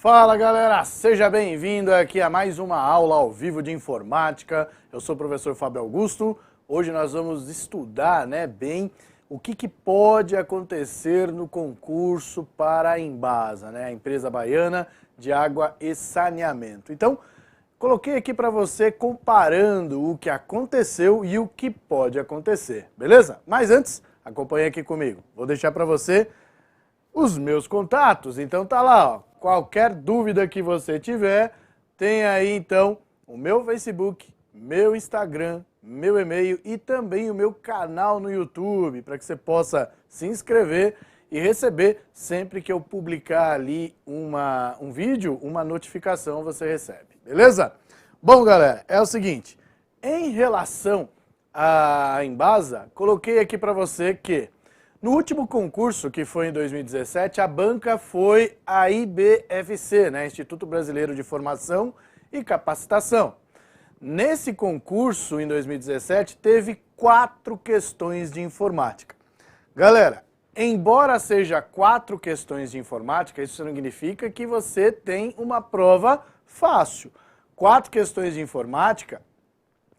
Fala galera, seja bem-vindo aqui a mais uma aula ao vivo de informática. Eu sou o professor Fábio Augusto. Hoje nós vamos estudar bem o que pode acontecer no concurso para a Embasa, a empresa baiana de água e saneamento. Então, coloquei aqui para você comparando o que aconteceu e o que pode acontecer, beleza? Mas antes, acompanhe aqui comigo. Vou deixar para você os meus contatos, então tá lá, ó. Qualquer dúvida que você tiver, tem aí então o meu Facebook, meu Instagram, meu e-mail e também o meu canal no YouTube, para que você possa se inscrever e receber sempre que eu publicar ali um vídeo, uma notificação você recebe, beleza? Bom galera, é o seguinte, em relação à Embasa, coloquei aqui para você que no último concurso, que foi em 2017, a banca foi a IBFC, Instituto Brasileiro de Formação e Capacitação. Nesse concurso, em 2017, teve 4 questões de informática. Galera, embora seja 4 questões de informática, isso significa que você tem uma prova fácil. 4 questões de informática,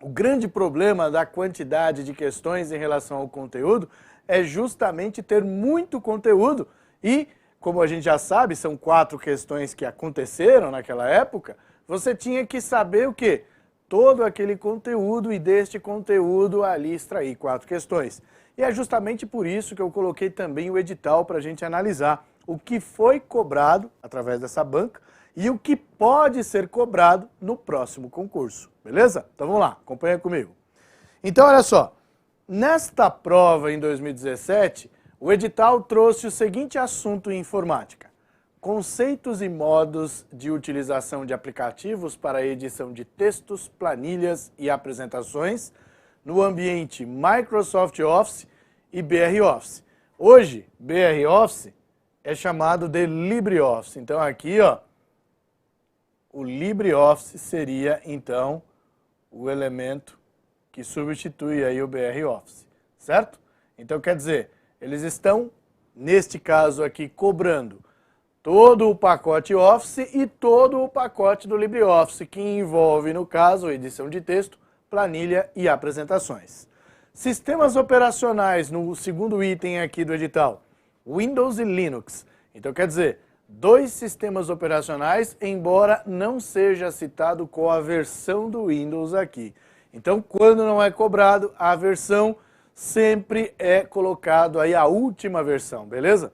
o grande problema da quantidade de questões em relação ao conteúdo é justamente ter muito conteúdo e, como a gente já sabe, são 4 questões que aconteceram naquela época, você tinha que saber o quê? Todo aquele conteúdo e deste conteúdo ali extrair 4 questões. E é justamente por isso que eu coloquei também o edital para a gente analisar o que foi cobrado através dessa banca e o que pode ser cobrado no próximo concurso, beleza? Então vamos lá, acompanha comigo. Então olha só. Nesta prova, em 2017, o edital trouxe o seguinte assunto em informática: conceitos e modos de utilização de aplicativos para a edição de textos, planilhas e apresentações no ambiente Microsoft Office e BR Office. Hoje, BR Office é chamado de LibreOffice. Então aqui, ó, o LibreOffice seria, então, o elemento que substitui aí o BR Office, certo? Então quer dizer, eles estão, neste caso aqui, cobrando todo o pacote Office e todo o pacote do LibreOffice, que envolve, no caso, edição de texto, planilha e apresentações. Sistemas operacionais, no segundo item aqui do edital, Windows e Linux. Então quer dizer, 2 sistemas operacionais, embora não seja citado qual a versão do Windows aqui. Então, quando não é cobrado, a versão sempre é colocado aí a última versão, beleza?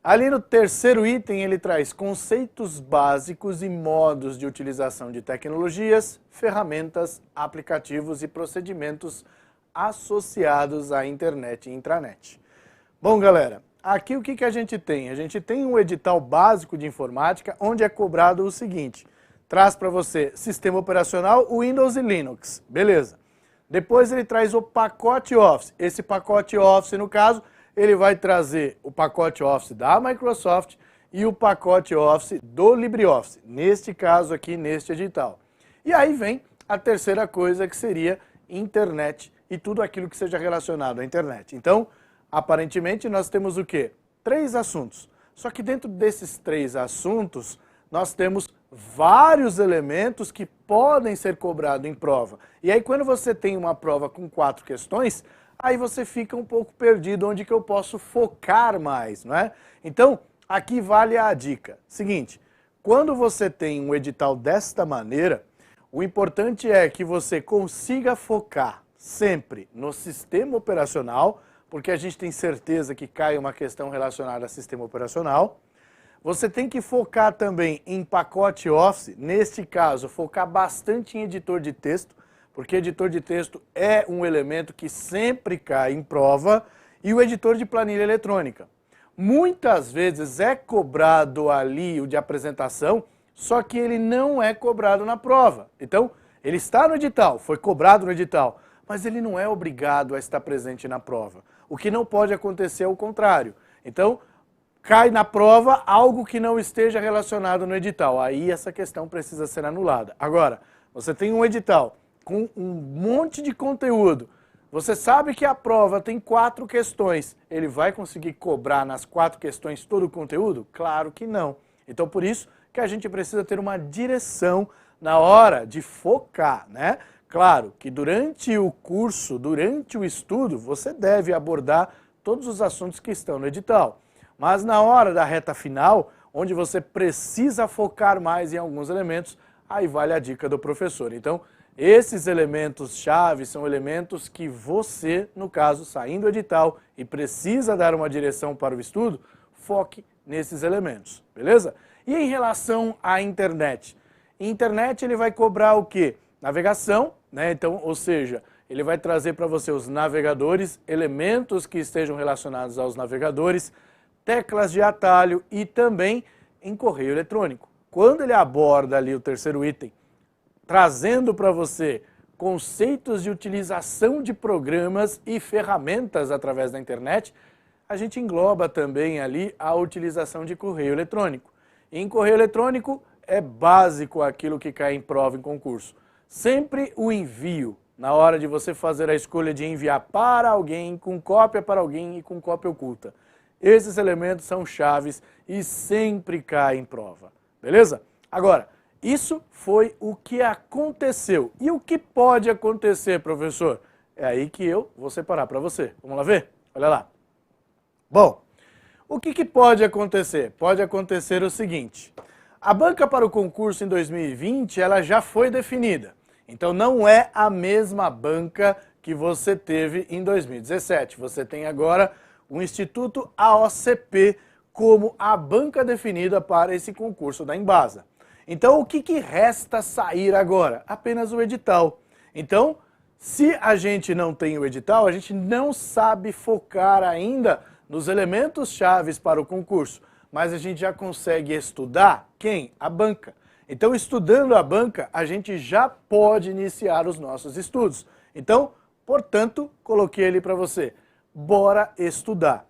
Ali no terceiro item ele traz conceitos básicos e modos de utilização de tecnologias, ferramentas, aplicativos e procedimentos associados à internet e intranet. Bom, galera, aqui o que a gente tem? A gente tem um edital básico de informática onde é cobrado o seguinte: traz para você sistema operacional, Windows e Linux, beleza. Depois ele traz o pacote Office. Esse pacote Office, no caso, ele vai trazer o pacote Office da Microsoft e o pacote Office do LibreOffice, neste caso aqui, neste edital. E aí vem a terceira coisa, que seria internet e tudo aquilo que seja relacionado à internet. Então, aparentemente, nós temos o quê? 3 assuntos. Só que dentro desses 3 assuntos, nós temos vários elementos que podem ser cobrados em prova. E aí quando você tem uma prova com 4 questões, aí você fica um pouco perdido onde que eu posso focar mais, não é? Então, aqui vale a dica. Seguinte, quando você tem um edital desta maneira, o importante é que você consiga focar sempre no sistema operacional, porque a gente tem certeza que cai uma questão relacionada a sistema operacional. Você tem que focar também em pacote Office, neste caso, focar bastante em editor de texto, porque editor de texto é um elemento que sempre cai em prova, e o editor de planilha eletrônica. Muitas vezes é cobrado ali o de apresentação, só que ele não é cobrado na prova. Então, ele está no edital, foi cobrado no edital, mas ele não é obrigado a estar presente na prova. O que não pode acontecer é o contrário. Então, cai na prova algo que não esteja relacionado no edital. Aí essa questão precisa ser anulada. Agora, você tem um edital com um monte de conteúdo. Você sabe que a prova tem 4 questões. Ele vai conseguir cobrar nas 4 questões todo o conteúdo? Claro que não. Então, por isso que a gente precisa ter uma direção na hora de focar, né? Claro que durante o curso, durante o estudo, você deve abordar todos os assuntos que estão no edital. Mas na hora da reta final, onde você precisa focar mais em alguns elementos, aí vale a dica do professor. Então, esses elementos-chave são elementos que você, no caso, saindo do edital e precisa dar uma direção para o estudo, foque nesses elementos, beleza? E em relação à internet? Internet ele vai cobrar o quê? Navegação, né? Então, ou seja, ele vai trazer para você os navegadores, elementos que estejam relacionados aos navegadores, teclas de atalho e também em correio eletrônico. Quando ele aborda ali o terceiro item, trazendo para você conceitos de utilização de programas e ferramentas através da internet, a gente engloba também ali a utilização de correio eletrônico. E em correio eletrônico é básico aquilo que cai em prova em concurso. Sempre o envio, na hora de você fazer a escolha de enviar para alguém, com cópia para alguém e com cópia oculta. Esses elementos são chaves e sempre caem em prova, beleza? Agora, isso foi o que aconteceu. E o que pode acontecer, professor? É aí que eu vou separar para você. Vamos lá ver? Olha lá. Bom, o que pode acontecer? Pode acontecer o seguinte. A banca para o concurso em 2020, ela já foi definida. Então não é a mesma banca que você teve em 2017. Você tem agora o Instituto AOCP como a banca definida para esse concurso da Embasa. Então, o que resta sair agora? Apenas o edital. Então, se a gente não tem o edital, a gente não sabe focar ainda nos elementos chaves para o concurso, mas a gente já consegue estudar quem? A banca. Então, estudando a banca, a gente já pode iniciar os nossos estudos. Então, portanto, coloquei ali para você. Bora estudar.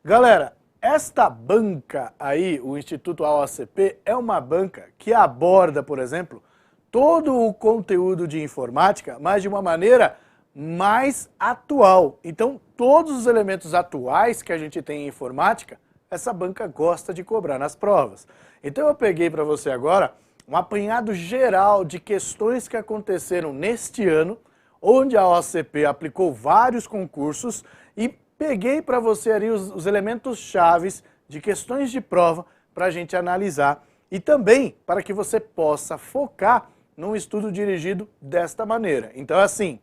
Galera, esta banca aí, o Instituto AOCP, é uma banca que aborda, por exemplo, todo o conteúdo de informática, mas de uma maneira mais atual. Então, todos os elementos atuais que a gente tem em informática, essa banca gosta de cobrar nas provas. Então, eu peguei para você agora um apanhado geral de questões que aconteceram neste ano, onde a AOCP aplicou vários concursos e peguei para você ali os elementos chaves de questões de prova para a gente analisar e também para que você possa focar num estudo dirigido desta maneira. Então, assim,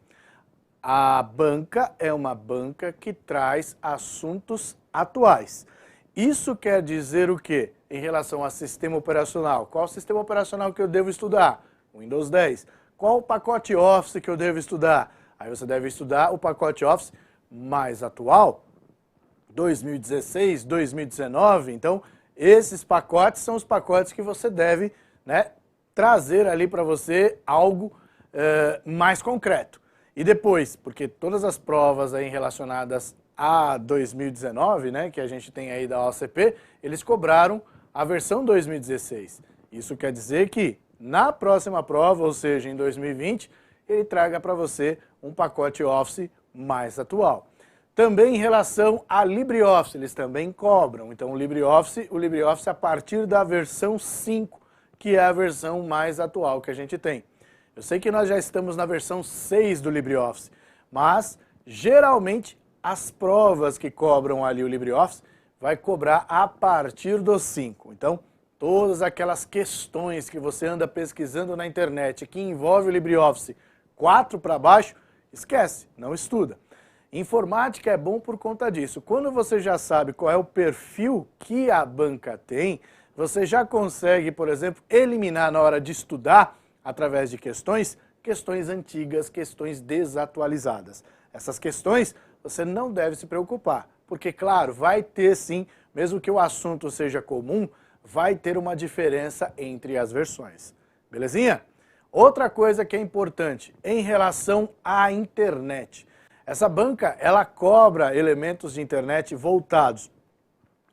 a banca é uma banca que traz assuntos atuais. Isso quer dizer o quê? Em relação a sistema operacional. Qual sistema operacional que eu devo estudar? Windows 10. Qual o pacote Office que eu devo estudar? Aí você deve estudar o pacote Office mais atual, 2016, 2019. Então, esses pacotes são os pacotes que você deve, né, trazer ali para você algo mais concreto. E depois, porque todas as provas aí relacionadas a 2019, né, que a gente tem aí da OCP, eles cobraram a versão 2016. Isso quer dizer que na próxima prova, ou seja, em 2020, ele traga para você um pacote Office mais atual. Também em relação a LibreOffice, eles também cobram. Então o LibreOffice a partir da versão 5, que é a versão mais atual que a gente tem. Eu sei que nós já estamos na versão 6 do LibreOffice, mas geralmente as provas que cobram ali o LibreOffice vai cobrar a partir do 5. Então, todas aquelas questões que você anda pesquisando na internet que envolve o LibreOffice 4 para baixo, esquece, não estuda. Informática é bom por conta disso. Quando você já sabe qual é o perfil que a banca tem, você já consegue, por exemplo, eliminar na hora de estudar, através de questões antigas, questões desatualizadas. Essas questões você não deve se preocupar, porque, claro, vai ter sim, mesmo que o assunto seja comum, vai ter uma diferença entre as versões. Belezinha? Outra coisa que é importante em relação à internet. Essa banca, ela cobra elementos de internet voltados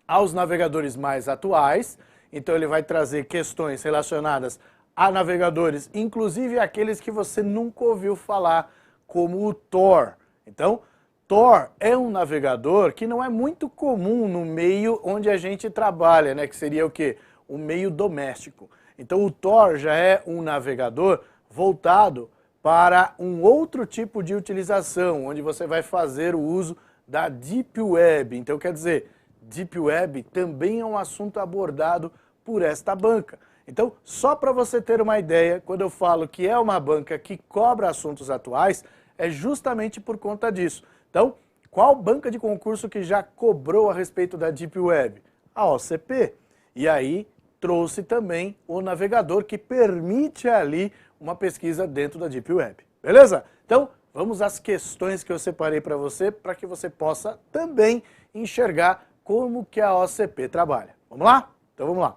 aos navegadores mais atuais, então ele vai trazer questões relacionadas a navegadores, inclusive aqueles que você nunca ouviu falar, como o Tor. Então, Tor é um navegador que não é muito comum no meio onde a gente trabalha, né? Que seria o quê? O meio doméstico. Então o Tor já é um navegador voltado para um outro tipo de utilização, onde você vai fazer o uso da Deep Web. Então quer dizer, Deep Web também é um assunto abordado por esta banca. Então, só para você ter uma ideia, quando eu falo que é uma banca que cobra assuntos atuais, é justamente por conta disso. Então, qual banca de concurso que já cobrou a respeito da Deep Web? A OCP. E aí trouxe também o navegador que permite ali uma pesquisa dentro da Deep Web. Beleza? Então, vamos às questões que eu separei para que você possa também enxergar como que a OCP trabalha. Vamos lá? Então vamos lá.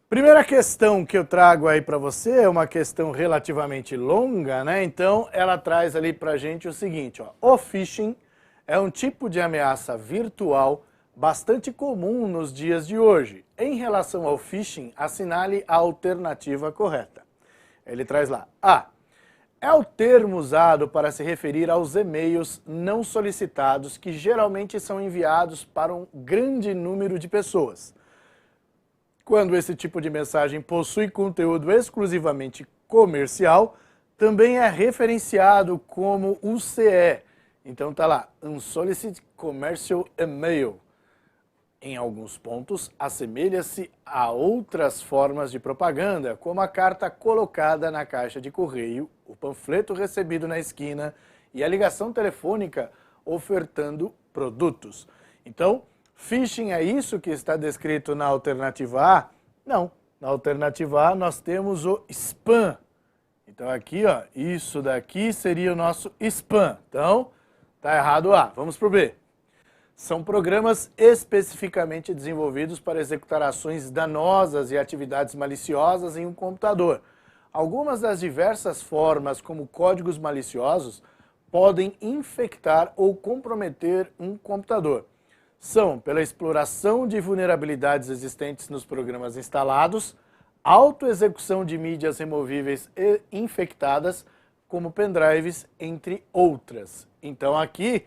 Primeira questão que eu trago aí para você é uma questão relativamente longa, né? Então ela traz ali para a gente o seguinte, ó. O phishing é um tipo de ameaça virtual bastante comum nos dias de hoje. Em relação ao phishing, assinale a alternativa correta. Ele traz lá, A. É o termo usado para se referir aos e-mails não solicitados que geralmente são enviados para um grande número de pessoas. Quando esse tipo de mensagem possui conteúdo exclusivamente comercial, também é referenciado como UCE. Então tá lá, Unsolicited Commercial Email. Em alguns pontos, assemelha-se a outras formas de propaganda, como a carta colocada na caixa de correio, o panfleto recebido na esquina e a ligação telefônica ofertando produtos. Então, phishing é isso que está descrito na alternativa A? Não. Na alternativa A nós temos o spam. Então aqui, ó, isso daqui seria o nosso spam. Então, tá errado A. Vamos pro B. São programas especificamente desenvolvidos para executar ações danosas e atividades maliciosas em um computador. Algumas das diversas formas, como códigos maliciosos, podem infectar ou comprometer um computador. São pela exploração de vulnerabilidades existentes nos programas instalados, autoexecução de mídias removíveis e infectadas, como pendrives, entre outras. Então aqui,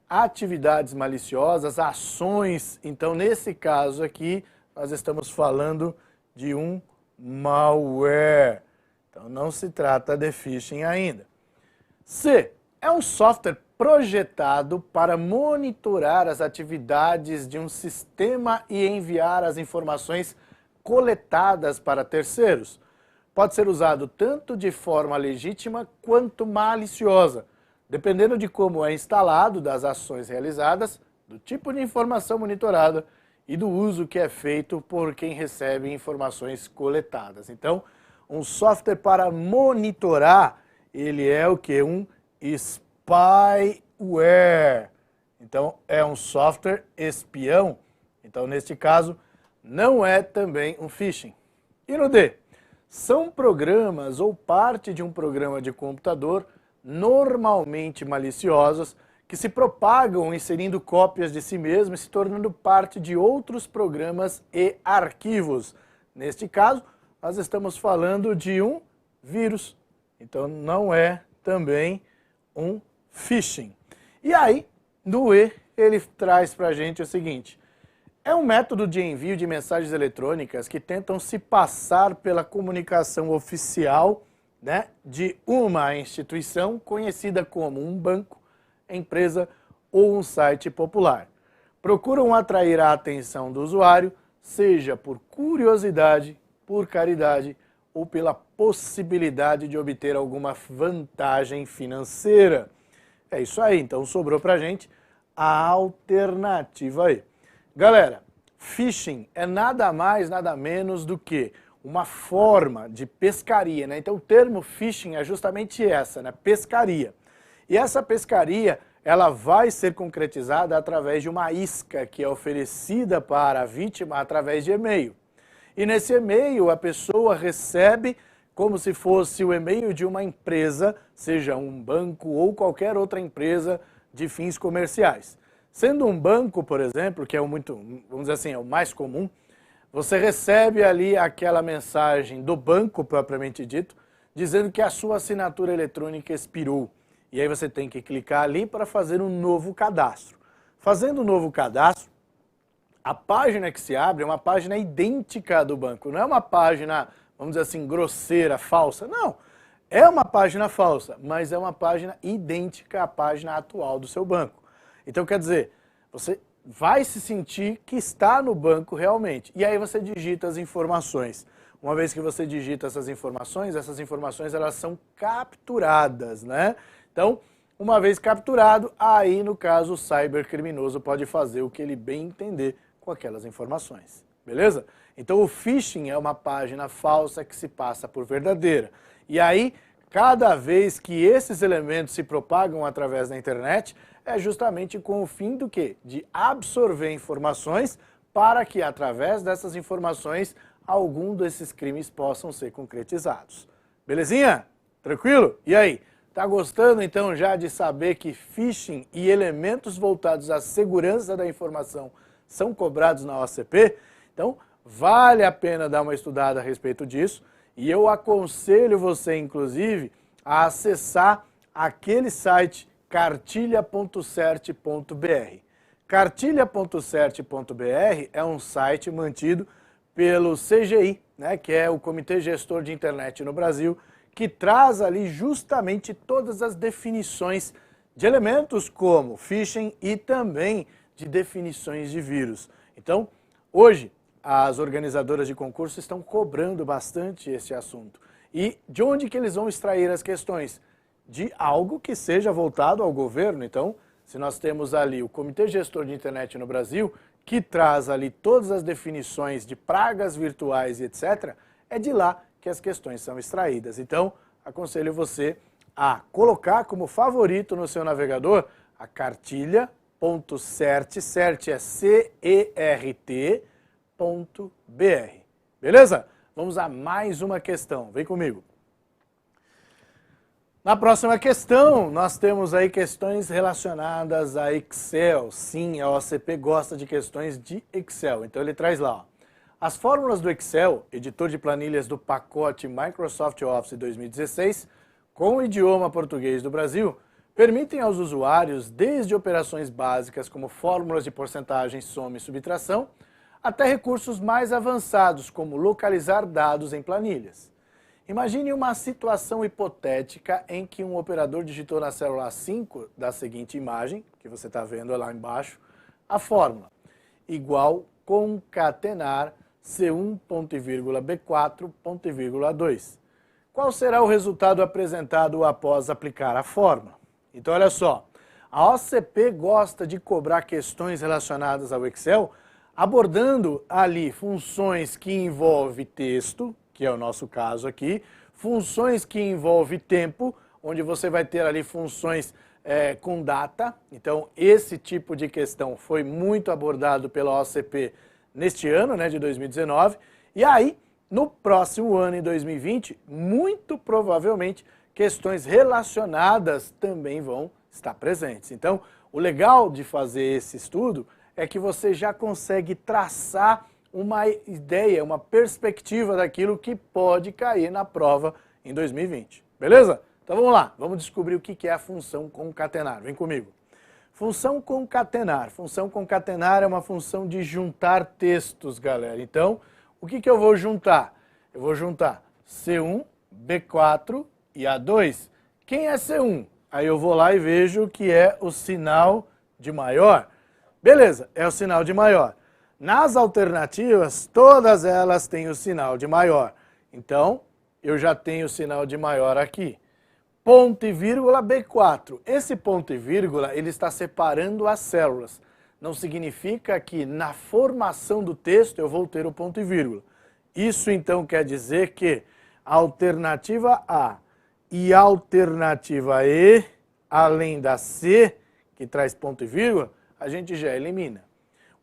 atividades maliciosas, ações, então nesse caso aqui, nós estamos falando de um malware. Então não se trata de phishing ainda. C. É um software projetado para monitorar as atividades de um sistema e enviar as informações coletadas para terceiros. Pode ser usado tanto de forma legítima quanto maliciosa, dependendo de como é instalado, das ações realizadas, do tipo de informação monitorada e do uso que é feito por quem recebe informações coletadas. Então, um software para monitorar, ele é o que? Um spyware. Então, é um software espião. Então, neste caso, não é também um phishing. E no D? São programas ou parte de um programa de computador normalmente maliciosos que se propagam inserindo cópias de si mesmo e se tornando parte de outros programas e arquivos. Neste caso, nós estamos falando de um vírus. Então, não é também um phishing. E aí, no E, ele traz para a gente o seguinte: é um método de envio de mensagens eletrônicas que tentam se passar pela comunicação oficial, né, de uma instituição conhecida como um banco, empresa ou um site popular. Procuram atrair a atenção do usuário, seja por curiosidade, por caridade ou pela possibilidade de obter alguma vantagem financeira. É isso aí, então sobrou pra gente a alternativa aí. Galera, phishing é nada mais, nada menos do que uma forma de pescaria, né? Então o termo phishing é justamente essa, né? Pescaria. E essa pescaria, ela vai ser concretizada através de uma isca que é oferecida para a vítima através de e-mail. E nesse e-mail a pessoa recebe como se fosse o e-mail de uma empresa, seja um banco ou qualquer outra empresa de fins comerciais. Sendo um banco, por exemplo, que é vamos dizer assim, é o mais comum, você recebe ali aquela mensagem do banco, propriamente dito, dizendo que a sua assinatura eletrônica expirou. E aí você tem que clicar ali para fazer um novo cadastro. Fazendo um novo cadastro, a página que se abre é uma página idêntica à do banco, não é uma página, vamos dizer assim, grosseira, falsa, não. É uma página falsa, mas é uma página idêntica à página atual do seu banco. Então, quer dizer, você vai se sentir que está no banco realmente. E aí você digita as informações. Uma vez que você digita essas informações elas são capturadas, né? Então, uma vez capturado, aí no caso o cybercriminoso pode fazer o que ele bem entender com aquelas informações, beleza? Então o phishing é uma página falsa que se passa por verdadeira. E aí, cada vez que esses elementos se propagam através da internet, é justamente com o fim do quê? De absorver informações para que através dessas informações algum desses crimes possam ser concretizados. Belezinha? Tranquilo? E aí? Tá gostando então já de saber que phishing e elementos voltados à segurança da informação são cobrados na OCP? Então, vale a pena dar uma estudada a respeito disso e eu aconselho você, inclusive, a acessar aquele site cartilha.cert.br. Cartilha.cert.br é um site mantido pelo CGI, né, que é o Comitê Gestor de Internet no Brasil, que traz ali justamente todas as definições de elementos como phishing e também de definições de vírus. Então, hoje, as organizadoras de concurso estão cobrando bastante esse assunto. E de onde que eles vão extrair as questões? De algo que seja voltado ao governo. Então, se nós temos ali o Comitê Gestor de Internet no Brasil, que traz ali todas as definições de pragas virtuais e etc., é de lá que as questões são extraídas. Então, aconselho você a colocar como favorito no seu navegador a cartilha.cert, cert é CERT.br. Beleza? Vamos a mais uma questão. Vem comigo. Na próxima questão, nós temos aí questões relacionadas a Excel. Sim, a OCP gosta de questões de Excel. Então ele traz lá, ó. As fórmulas do Excel, editor de planilhas do pacote Microsoft Office 2016, com o idioma português do Brasil, permitem aos usuários, desde operações básicas como fórmulas de porcentagem, soma e subtração, até recursos mais avançados, como localizar dados em planilhas. Imagine uma situação hipotética em que um operador digitou na célula 5 da seguinte imagem, que você está vendo lá embaixo, a fórmula igual concatenar C1, ponto e vírgula, B4, ponto e vírgula 2. Qual será o resultado apresentado após aplicar a fórmula? Então, olha só, a OCP gosta de cobrar questões relacionadas ao Excel, abordando ali funções que envolvem texto, que é o nosso caso aqui, funções que envolvem tempo, onde você vai ter ali funções com data. Então, esse tipo de questão foi muito abordado pela OCP neste ano, né, de 2019. E aí, no próximo ano, em 2020, muito provavelmente, questões relacionadas também vão estar presentes. Então, o legal de fazer esse estudo é que você já consegue traçar uma ideia, uma perspectiva daquilo que pode cair na prova em 2020. Beleza? Então vamos lá, vamos descobrir o que é a função concatenar. Vem comigo. Função concatenar. Função concatenar é uma função de juntar textos, galera. Então, o que eu vou juntar? Eu vou juntar C1, B4 e A2. Quem é C1? Aí eu vou lá e vejo que é o sinal de maior. Beleza, é o sinal de maior. Nas alternativas, todas elas têm o sinal de maior. Então, eu já tenho o sinal de maior aqui. Ponto e vírgula B4. Esse ponto e vírgula, ele está separando as células. Não significa que na formação do texto eu vou ter o ponto e vírgula. Isso então quer dizer que a alternativa A e a alternativa E, além da C, que traz ponto e vírgula, a gente já elimina.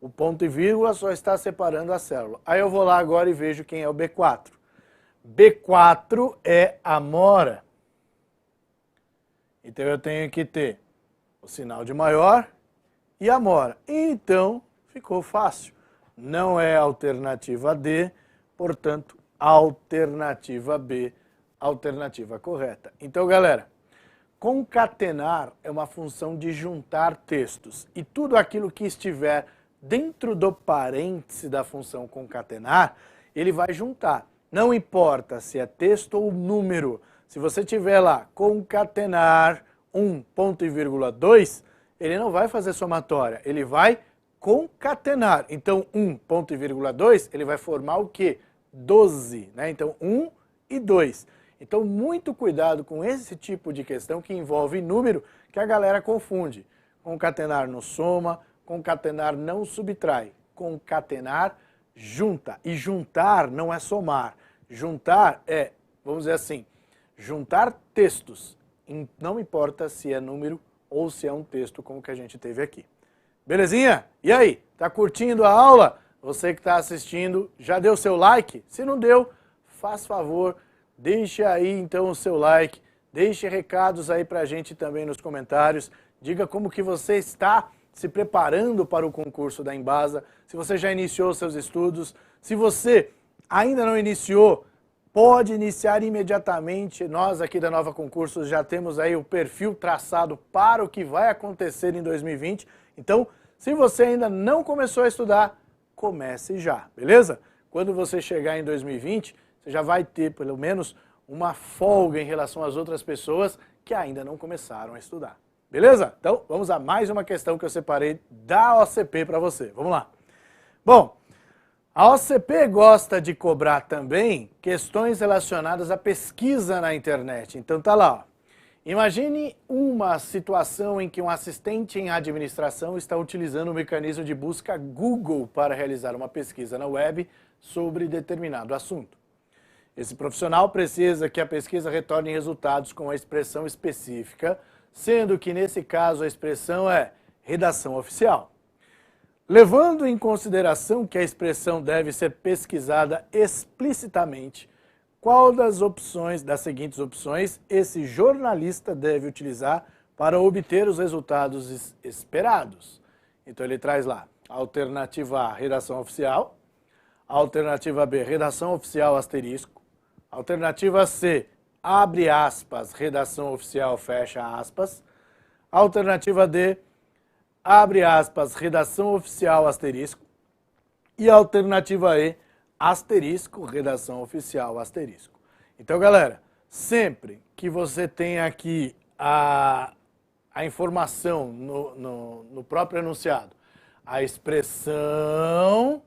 O ponto e vírgula só está separando a célula. Aí eu vou lá agora e vejo quem é o B4. B4 é Amora. Então eu tenho que ter o sinal de maior e Amora. Então ficou fácil. Não é a alternativa D, portanto, alternativa B, alternativa correta. Então, galera, concatenar é uma função de juntar textos. E tudo aquilo que estiver dentro do parêntese da função concatenar, ele vai juntar. Não importa se é texto ou número. Se você tiver lá concatenar 1 ponto e vírgula 2, ele não vai fazer somatória, ele vai concatenar. Então 1 ponto e vírgula 2, ele vai formar o quê? 12, né? Então 1 e 2. Então muito cuidado com esse tipo de questão que envolve número, que a galera confunde. Concatenar não soma, concatenar não subtrai, concatenar junta. E juntar não é somar. Juntar é, vamos dizer assim, juntar textos. Não importa se é número ou se é um texto como que a gente teve aqui. Belezinha? E aí, tá curtindo a aula? Você que está assistindo, já deu seu like? Se não deu, faz favor, deixe aí então o seu like, deixe recados aí pra gente também nos comentários, diga como que você está se preparando para o concurso da Embasa, se você já iniciou seus estudos, se você ainda não iniciou, pode iniciar imediatamente. Nós aqui da Nova Concursos já temos aí o perfil traçado para o que vai acontecer em 2020. Então, se você ainda não começou a estudar, comece já, beleza? Quando você chegar em 2020, você já vai ter pelo menos uma folga em relação às outras pessoas que ainda não começaram a estudar. Beleza? Então, vamos a mais uma questão que eu separei da OCP para você. Vamos lá. Bom, a OCP gosta de cobrar também questões relacionadas à pesquisa na internet. Então tá lá, ó. Imagine uma situação em que um assistente em administração está utilizando o mecanismo de busca Google para realizar uma pesquisa na web sobre determinado assunto. Esse profissional precisa que a pesquisa retorne resultados com a expressão específica, sendo que nesse caso a expressão é redação oficial. Levando em consideração que a expressão deve ser pesquisada explicitamente, qual das seguintes opções esse jornalista deve utilizar para obter os resultados esperados? Então ele traz lá, alternativa A, redação oficial, alternativa B, redação oficial asterisco, alternativa C, abre aspas, redação oficial, fecha aspas, alternativa D, abre aspas, redação oficial, asterisco, e alternativa E, asterisco, redação oficial, asterisco. Então, galera, sempre que você tem aqui a informação no próprio enunciado, a expressão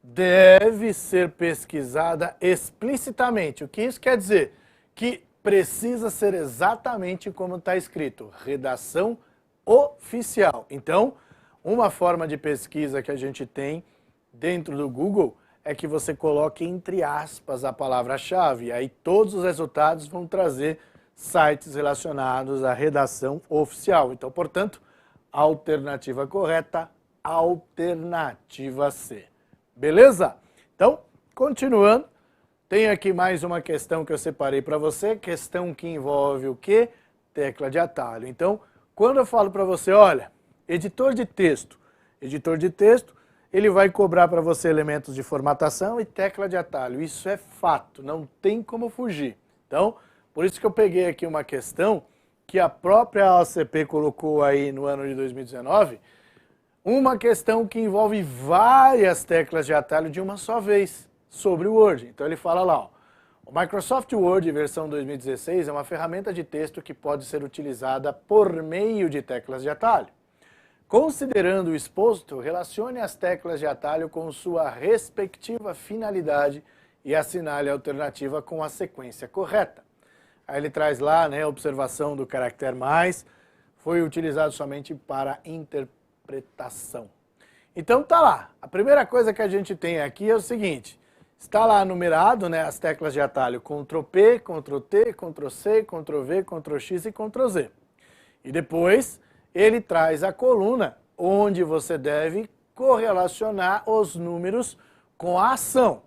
deve ser pesquisada explicitamente. O que isso quer dizer? Que precisa ser exatamente como está escrito, redação oficial. Então, uma forma de pesquisa que a gente tem dentro do Google é que você coloque entre aspas a palavra-chave, aí todos os resultados vão trazer sites relacionados à redação oficial. Então, portanto, alternativa correta, alternativa C. Beleza? Então, continuando, tem aqui mais uma questão que eu separei para você, questão que envolve o quê? Tecla de atalho. Então, quando eu falo para você, olha, editor de texto, ele vai cobrar para você elementos de formatação e tecla de atalho. Isso é fato, não tem como fugir. Então, por isso que eu peguei aqui uma questão que a própria OCP colocou aí no ano de 2019, uma questão que envolve várias teclas de atalho de uma só vez, sobre o Word. Então ele fala lá, ó, o Microsoft Word versão 2016 é uma ferramenta de texto que pode ser utilizada por meio de teclas de atalho. Considerando o exposto, relacione as teclas de atalho com sua respectiva finalidade e assinale a alternativa com a sequência correta. Aí ele traz lá, né, a observação do caractere mais, foi utilizado somente para interpretação. Então tá lá, a primeira coisa que a gente tem aqui é o seguinte, está lá numerado, né, as teclas de atalho Ctrl+P, Ctrl+T, Ctrl+C, Ctrl+V, Ctrl+X e Ctrl+Z. E depois ele traz a coluna onde você deve correlacionar os números com a ação.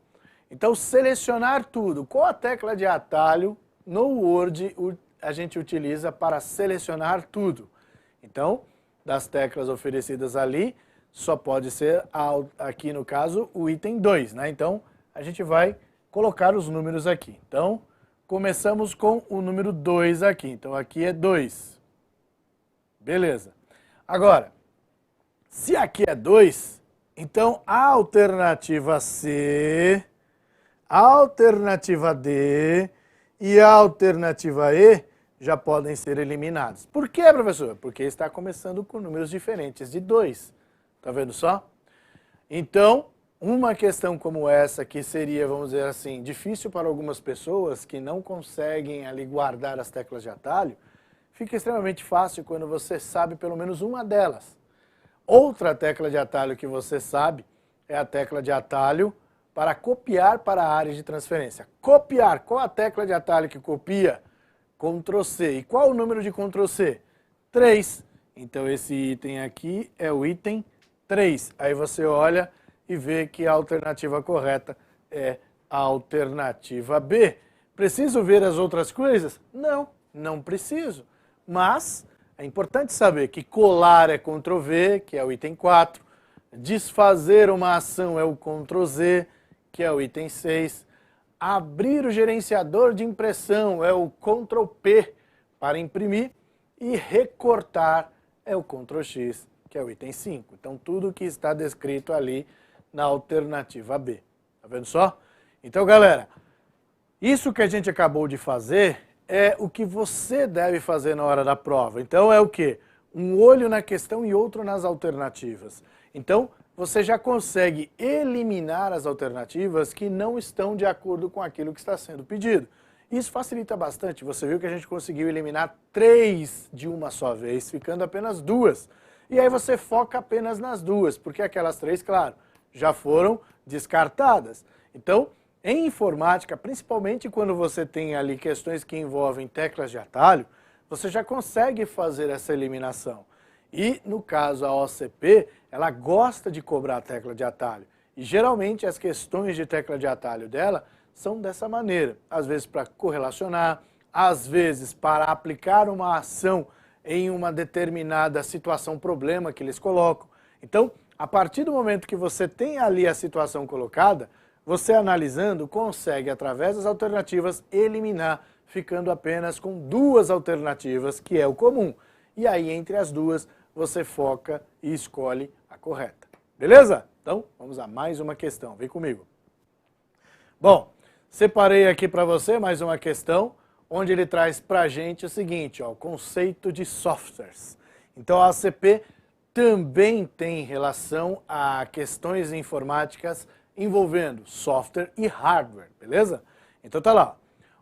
Então, selecionar tudo. Qual a tecla de atalho no Word a gente utiliza para selecionar tudo? Então, das teclas oferecidas ali, só pode ser, aqui no caso, o item 2, né? Então, a gente vai colocar os números aqui. Então, começamos com o número 2 aqui. Então, aqui é 2. Beleza. Agora, se aqui é 2, Então, a alternativa C, a alternativa D e a alternativa E já podem ser eliminados. Por quê, professor? Porque está começando com números diferentes de 2. Tá vendo só? Então, uma questão como essa, que seria, vamos dizer assim, difícil para algumas pessoas que não conseguem ali guardar as teclas de atalho, fica extremamente fácil quando você sabe pelo menos uma delas. Outra tecla de atalho que você sabe é a tecla de atalho para copiar para a área de transferência. Copiar, qual a tecla de atalho que copia? Ctrl C. E qual o número de Ctrl C? 3. Então esse item aqui é o item 3. Aí você olha e vê que a alternativa correta é a alternativa B. Preciso ver as outras coisas? Não, não preciso. Mas é importante saber que colar é Ctrl V, que é o item 4. Desfazer uma ação é o Ctrl Z, que é o item 6. Abrir o gerenciador de impressão é o Ctrl P para imprimir. E recortar é o Ctrl X, que é o item 5. Então, tudo que está descrito ali na alternativa B. Tá vendo só? Então, galera, isso que a gente acabou de fazer é o que você deve fazer na hora da prova. Então, é o quê? Um olho na questão e outro nas alternativas. Então, você já consegue eliminar as alternativas que não estão de acordo com aquilo que está sendo pedido. Isso facilita bastante. Você viu que a gente conseguiu eliminar 3 de uma só vez, ficando apenas 2. E aí você foca apenas nas 2, porque aquelas 3, claro, já foram descartadas. Então, em informática, principalmente quando você tem ali questões que envolvem teclas de atalho, você já consegue fazer essa eliminação. E, no caso, a OCP, ela gosta de cobrar a tecla de atalho. E, geralmente, as questões de tecla de atalho dela são dessa maneira. Às vezes para correlacionar, às vezes para aplicar uma ação em uma determinada situação, problema que eles colocam. Então, a partir do momento que você tem ali a situação colocada, você analisando consegue, através das alternativas, eliminar, ficando apenas com 2 alternativas, que é o comum. E aí, entre as 2, você foca e escolhe a correta. Beleza? Então, vamos a mais uma questão. Vem comigo. Bom, separei aqui para você mais uma questão, onde ele traz para a gente o seguinte, ó, o conceito de softwares. Então, a ACP também tem relação a questões informáticas envolvendo software e hardware, beleza? Então tá lá.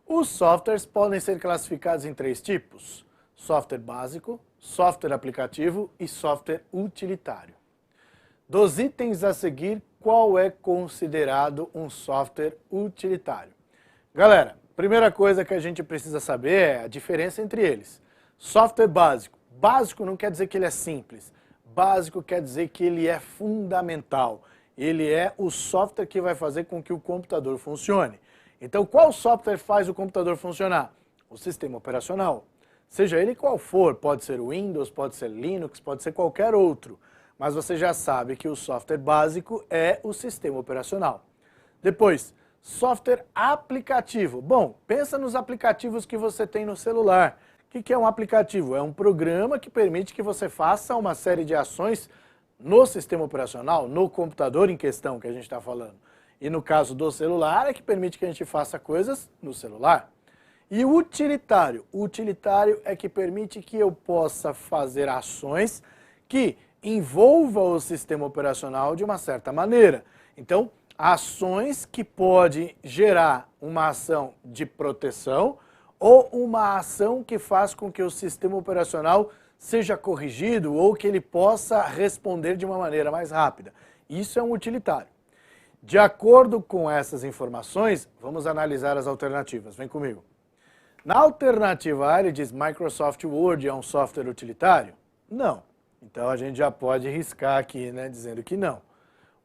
Os softwares podem ser classificados em 3 tipos: software básico, software aplicativo e software utilitário. Dos itens a seguir, qual é considerado um software utilitário? Galera, primeira coisa que a gente precisa saber é a diferença entre eles. Software básico. Básico não quer dizer que ele é simples. Básico quer dizer que ele é fundamental. Ele é o software que vai fazer com que o computador funcione. Então, qual software faz o computador funcionar? O sistema operacional. Seja ele qual for, pode ser Windows, pode ser Linux, pode ser qualquer outro. Mas você já sabe que o software básico é o sistema operacional. Depois, software aplicativo. Bom, pensa nos aplicativos que você tem no celular. O que é um aplicativo? É um programa que permite que você faça uma série de ações no sistema operacional, no computador em questão que a gente está falando. E no caso do celular, é que permite que a gente faça coisas no celular. E o utilitário? O utilitário é que permite que eu possa fazer ações que envolvam o sistema operacional de uma certa maneira. Então, ações que podem gerar uma ação de proteção ou uma ação que faz com que o sistema operacional seja corrigido ou que ele possa responder de uma maneira mais rápida. Isso é um utilitário. De acordo com essas informações, vamos analisar as alternativas. Vem comigo. Na alternativa A, ele diz Microsoft Word é um software utilitário? Não. Então a gente já pode riscar aqui, né, dizendo que não.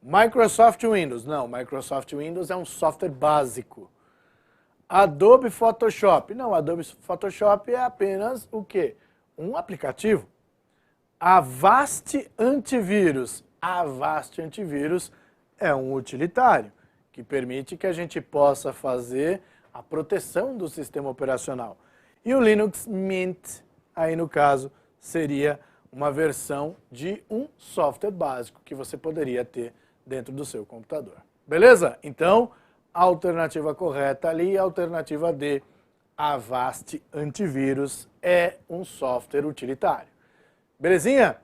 Microsoft Windows? Não, Microsoft Windows é um software básico. Adobe Photoshop? Não, Adobe Photoshop é apenas o quê? Um aplicativo. Avast Antivírus? Avast Antivírus é um utilitário, que permite que a gente possa fazer a proteção do sistema operacional. E o Linux Mint, aí no caso, seria uma versão de um software básico que você poderia ter dentro do seu computador. Beleza? Então, a alternativa correta ali, a alternativa D, Avast Antivírus é um software utilitário. Belezinha?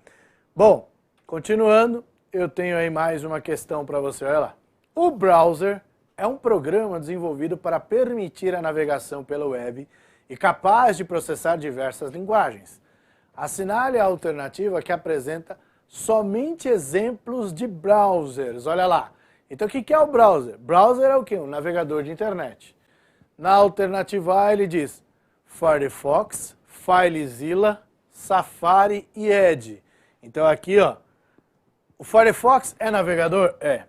Bom, continuando, eu tenho aí mais uma questão para você, olha lá. O browser é um programa desenvolvido para permitir a navegação pela web e capaz de processar diversas linguagens. Assinale a alternativa que apresenta somente exemplos de browsers. Olha lá. Então o que é o browser? Browser é o quê? Um navegador de internet. Na alternativa A ele diz Firefox, FileZilla, Safari e Edge. Então aqui, ó, o Firefox é navegador? É.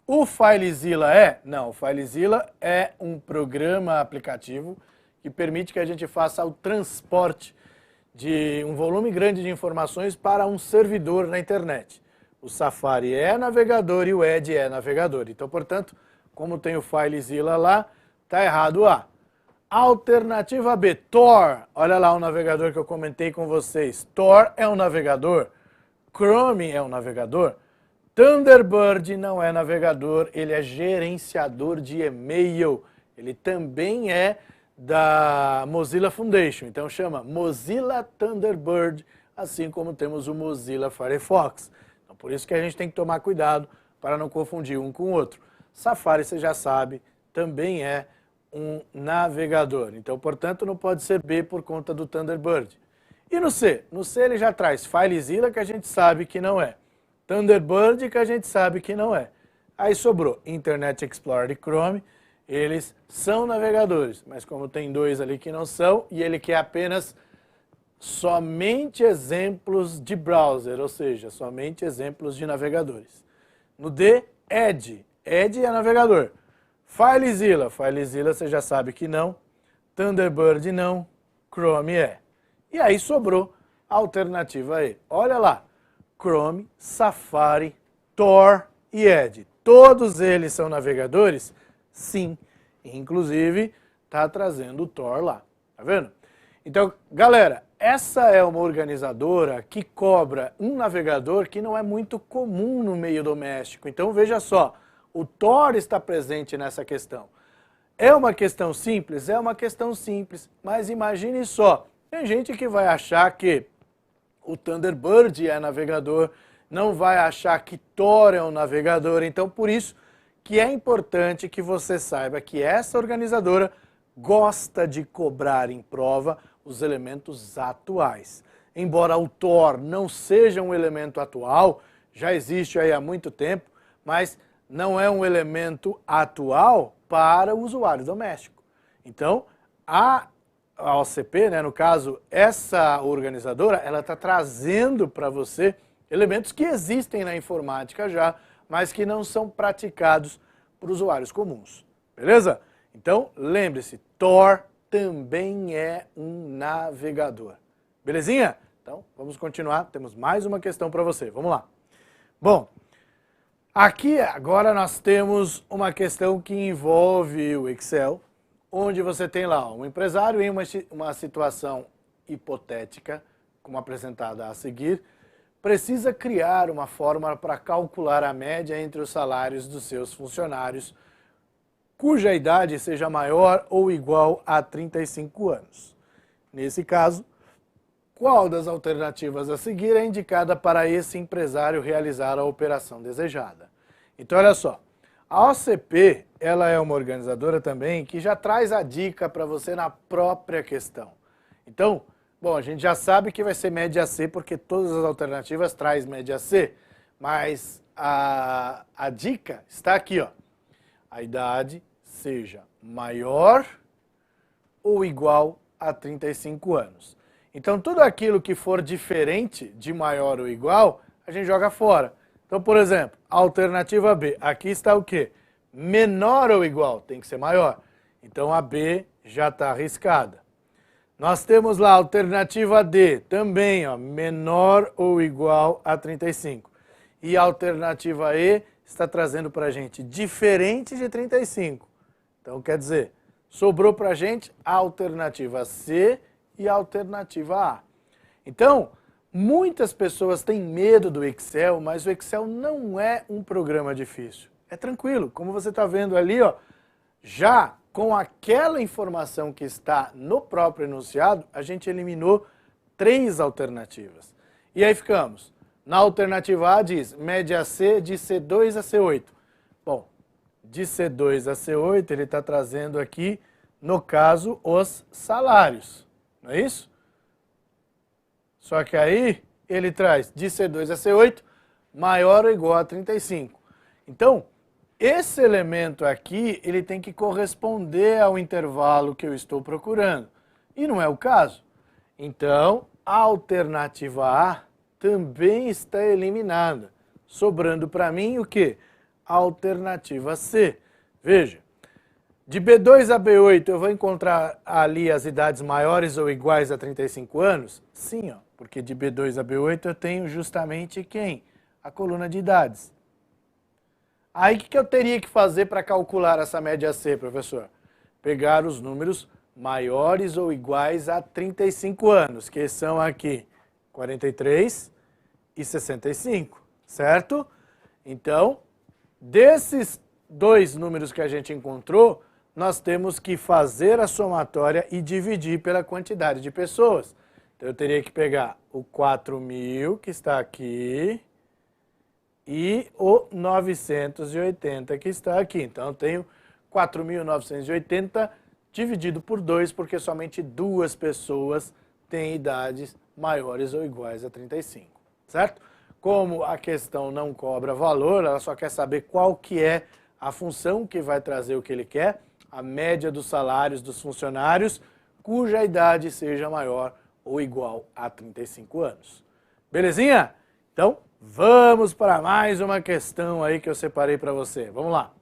O FileZilla é? Não, o FileZilla é um programa aplicativo que permite que a gente faça o transporte de um volume grande de informações para um servidor na internet. O Safari é navegador e o Edge é navegador. Então, portanto, como tem o FileZilla lá, está errado A. Alternativa B, Tor. Olha lá o navegador que eu comentei com vocês. Tor é um navegador. Chrome é um navegador. Thunderbird não é navegador, ele é gerenciador de e-mail. Ele também é da Mozilla Foundation, então chama Mozilla Thunderbird, assim como temos o Mozilla Firefox. Então, por isso que a gente tem que tomar cuidado para não confundir um com o outro. Safari, você já sabe, também é um navegador. Então, portanto, não pode ser B por conta do Thunderbird. E no C? No C ele já traz FileZilla, que a gente sabe que não é. Thunderbird, que a gente sabe que não é. Aí sobrou Internet Explorer e Chrome, eles são navegadores, mas como tem dois ali que não são, e ele quer apenas somente exemplos de browser, ou seja, somente exemplos de navegadores. No D, Edge. Edge é navegador. FileZilla. FileZilla você já sabe que não. Thunderbird não. Chrome é. E aí sobrou a alternativa E. Olha lá. Chrome, Safari, Tor e Edge. Todos eles são navegadores? Sim. Inclusive, está trazendo o Tor lá. Tá vendo? Então, galera, essa é uma organizadora que cobra um navegador que não é muito comum no meio doméstico. Então, veja só, o Tor está presente nessa questão. É uma questão simples? É uma questão simples, mas imagine só, tem gente que vai achar que o Thunderbird é navegador, não vai achar que Tor é um navegador, então por isso que é importante que você saiba que essa organizadora gosta de cobrar em prova os elementos atuais. Embora o Tor não seja um elemento atual, já existe aí há muito tempo, mas não é um elemento atual para o usuário doméstico. Então, a OCP, né, no caso, essa organizadora, ela está trazendo para você elementos que existem na informática já, mas que não são praticados por usuários comuns. Beleza? Então, lembre-se, Tor também é um navegador. Belezinha? Então, vamos continuar. Temos mais uma questão para você. Vamos lá. Bom, aqui agora nós temos uma questão que envolve o Excel, onde você tem lá um empresário em uma situação hipotética, como apresentada a seguir, precisa criar uma fórmula para calcular a média entre os salários dos seus funcionários, cuja idade seja maior ou igual a 35 anos. Nesse caso, qual das alternativas a seguir é indicada para esse empresário realizar a operação desejada? Então, olha só. A OCP, ela é uma organizadora também que já traz a dica para você na própria questão. Então, bom, a gente já sabe que vai ser média C porque todas as alternativas traz média C, mas a dica está aqui, ó. A idade seja maior ou igual a 35 anos. Então, tudo aquilo que for diferente de maior ou igual, a gente joga fora. Então, por exemplo, alternativa B, aqui está o quê? Menor ou igual, tem que ser maior. Então, a B já está arriscada. Nós temos lá a alternativa D, também, ó, menor ou igual a 35. E a alternativa E está trazendo para a gente diferente de 35. Então, quer dizer, sobrou para a gente a alternativa C e a alternativa A. Então, Muitas pessoas têm medo do Excel, mas o Excel não é um programa difícil. É tranquilo, como você está vendo ali, ó, já com aquela informação que está no próprio enunciado, a gente eliminou 3 alternativas. E aí ficamos. Na alternativa A diz média C de C2 a C8. Bom, de C2 a C8 ele está trazendo aqui, no caso, os salários. Não é isso? Só que aí ele traz de C2 a C8 maior ou igual a 35. Então, esse elemento aqui, ele tem que corresponder ao intervalo que eu estou procurando. E não é o caso. Então, a alternativa A também está eliminada. Sobrando para mim o quê? A alternativa C. Veja, de B2 a B8 eu vou encontrar ali as idades maiores ou iguais a 35 anos? Sim, ó, porque de B2 a B8 eu tenho justamente quem? A coluna de idades. Aí o que eu teria que fazer para calcular essa média C, professor? Pegar os números maiores ou iguais a 35 anos, que são aqui 43 e 65, certo? Então, desses 2 números que a gente encontrou, nós temos que fazer a somatória e dividir pela quantidade de pessoas. Então, eu teria que pegar o 4.000, que está aqui, e o 980, que está aqui. Então, eu tenho 4.980 dividido por 2, porque somente 2 pessoas têm idades maiores ou iguais a 35, certo? Como a questão não cobra valor, ela só quer saber qual que é a função que vai trazer o que ele quer, a média dos salários dos funcionários, cuja idade seja maior ou igual a 35 anos. Belezinha? Então, vamos para mais uma questão aí que eu separei para você. Vamos lá.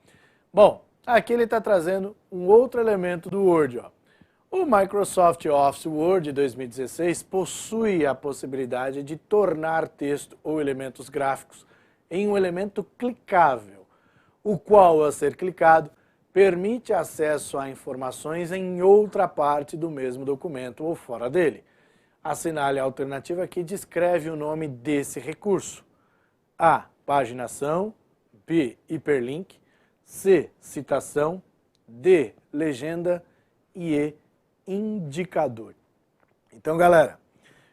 Bom, aqui ele está trazendo um outro elemento do Word, ó. O Microsoft Office Word 2016 possui a possibilidade de tornar texto ou elementos gráficos em um elemento clicável, o qual, ao ser clicado, permite acesso a informações em outra parte do mesmo documento ou fora dele. Assinale a alternativa que descreve o nome desse recurso. A. Paginação. B. Hiperlink. C. Citação. D. Legenda. E E. Indicador. Então, galera,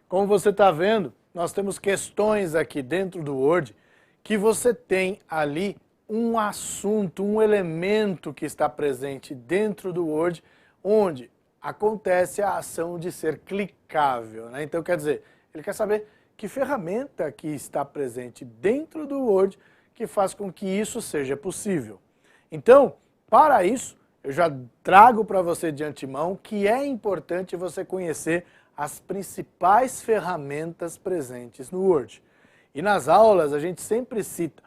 como você está vendo, nós temos questões aqui dentro do Word que você tem ali um assunto, um elemento que está presente dentro do Word, onde acontece a ação de ser clicável, né? Então, quer dizer, ele quer saber que ferramenta que está presente dentro do Word que faz com que isso seja possível. Então, para isso, eu já trago para você de antemão que é importante você conhecer as principais ferramentas presentes no Word. E nas aulas a gente sempre cita,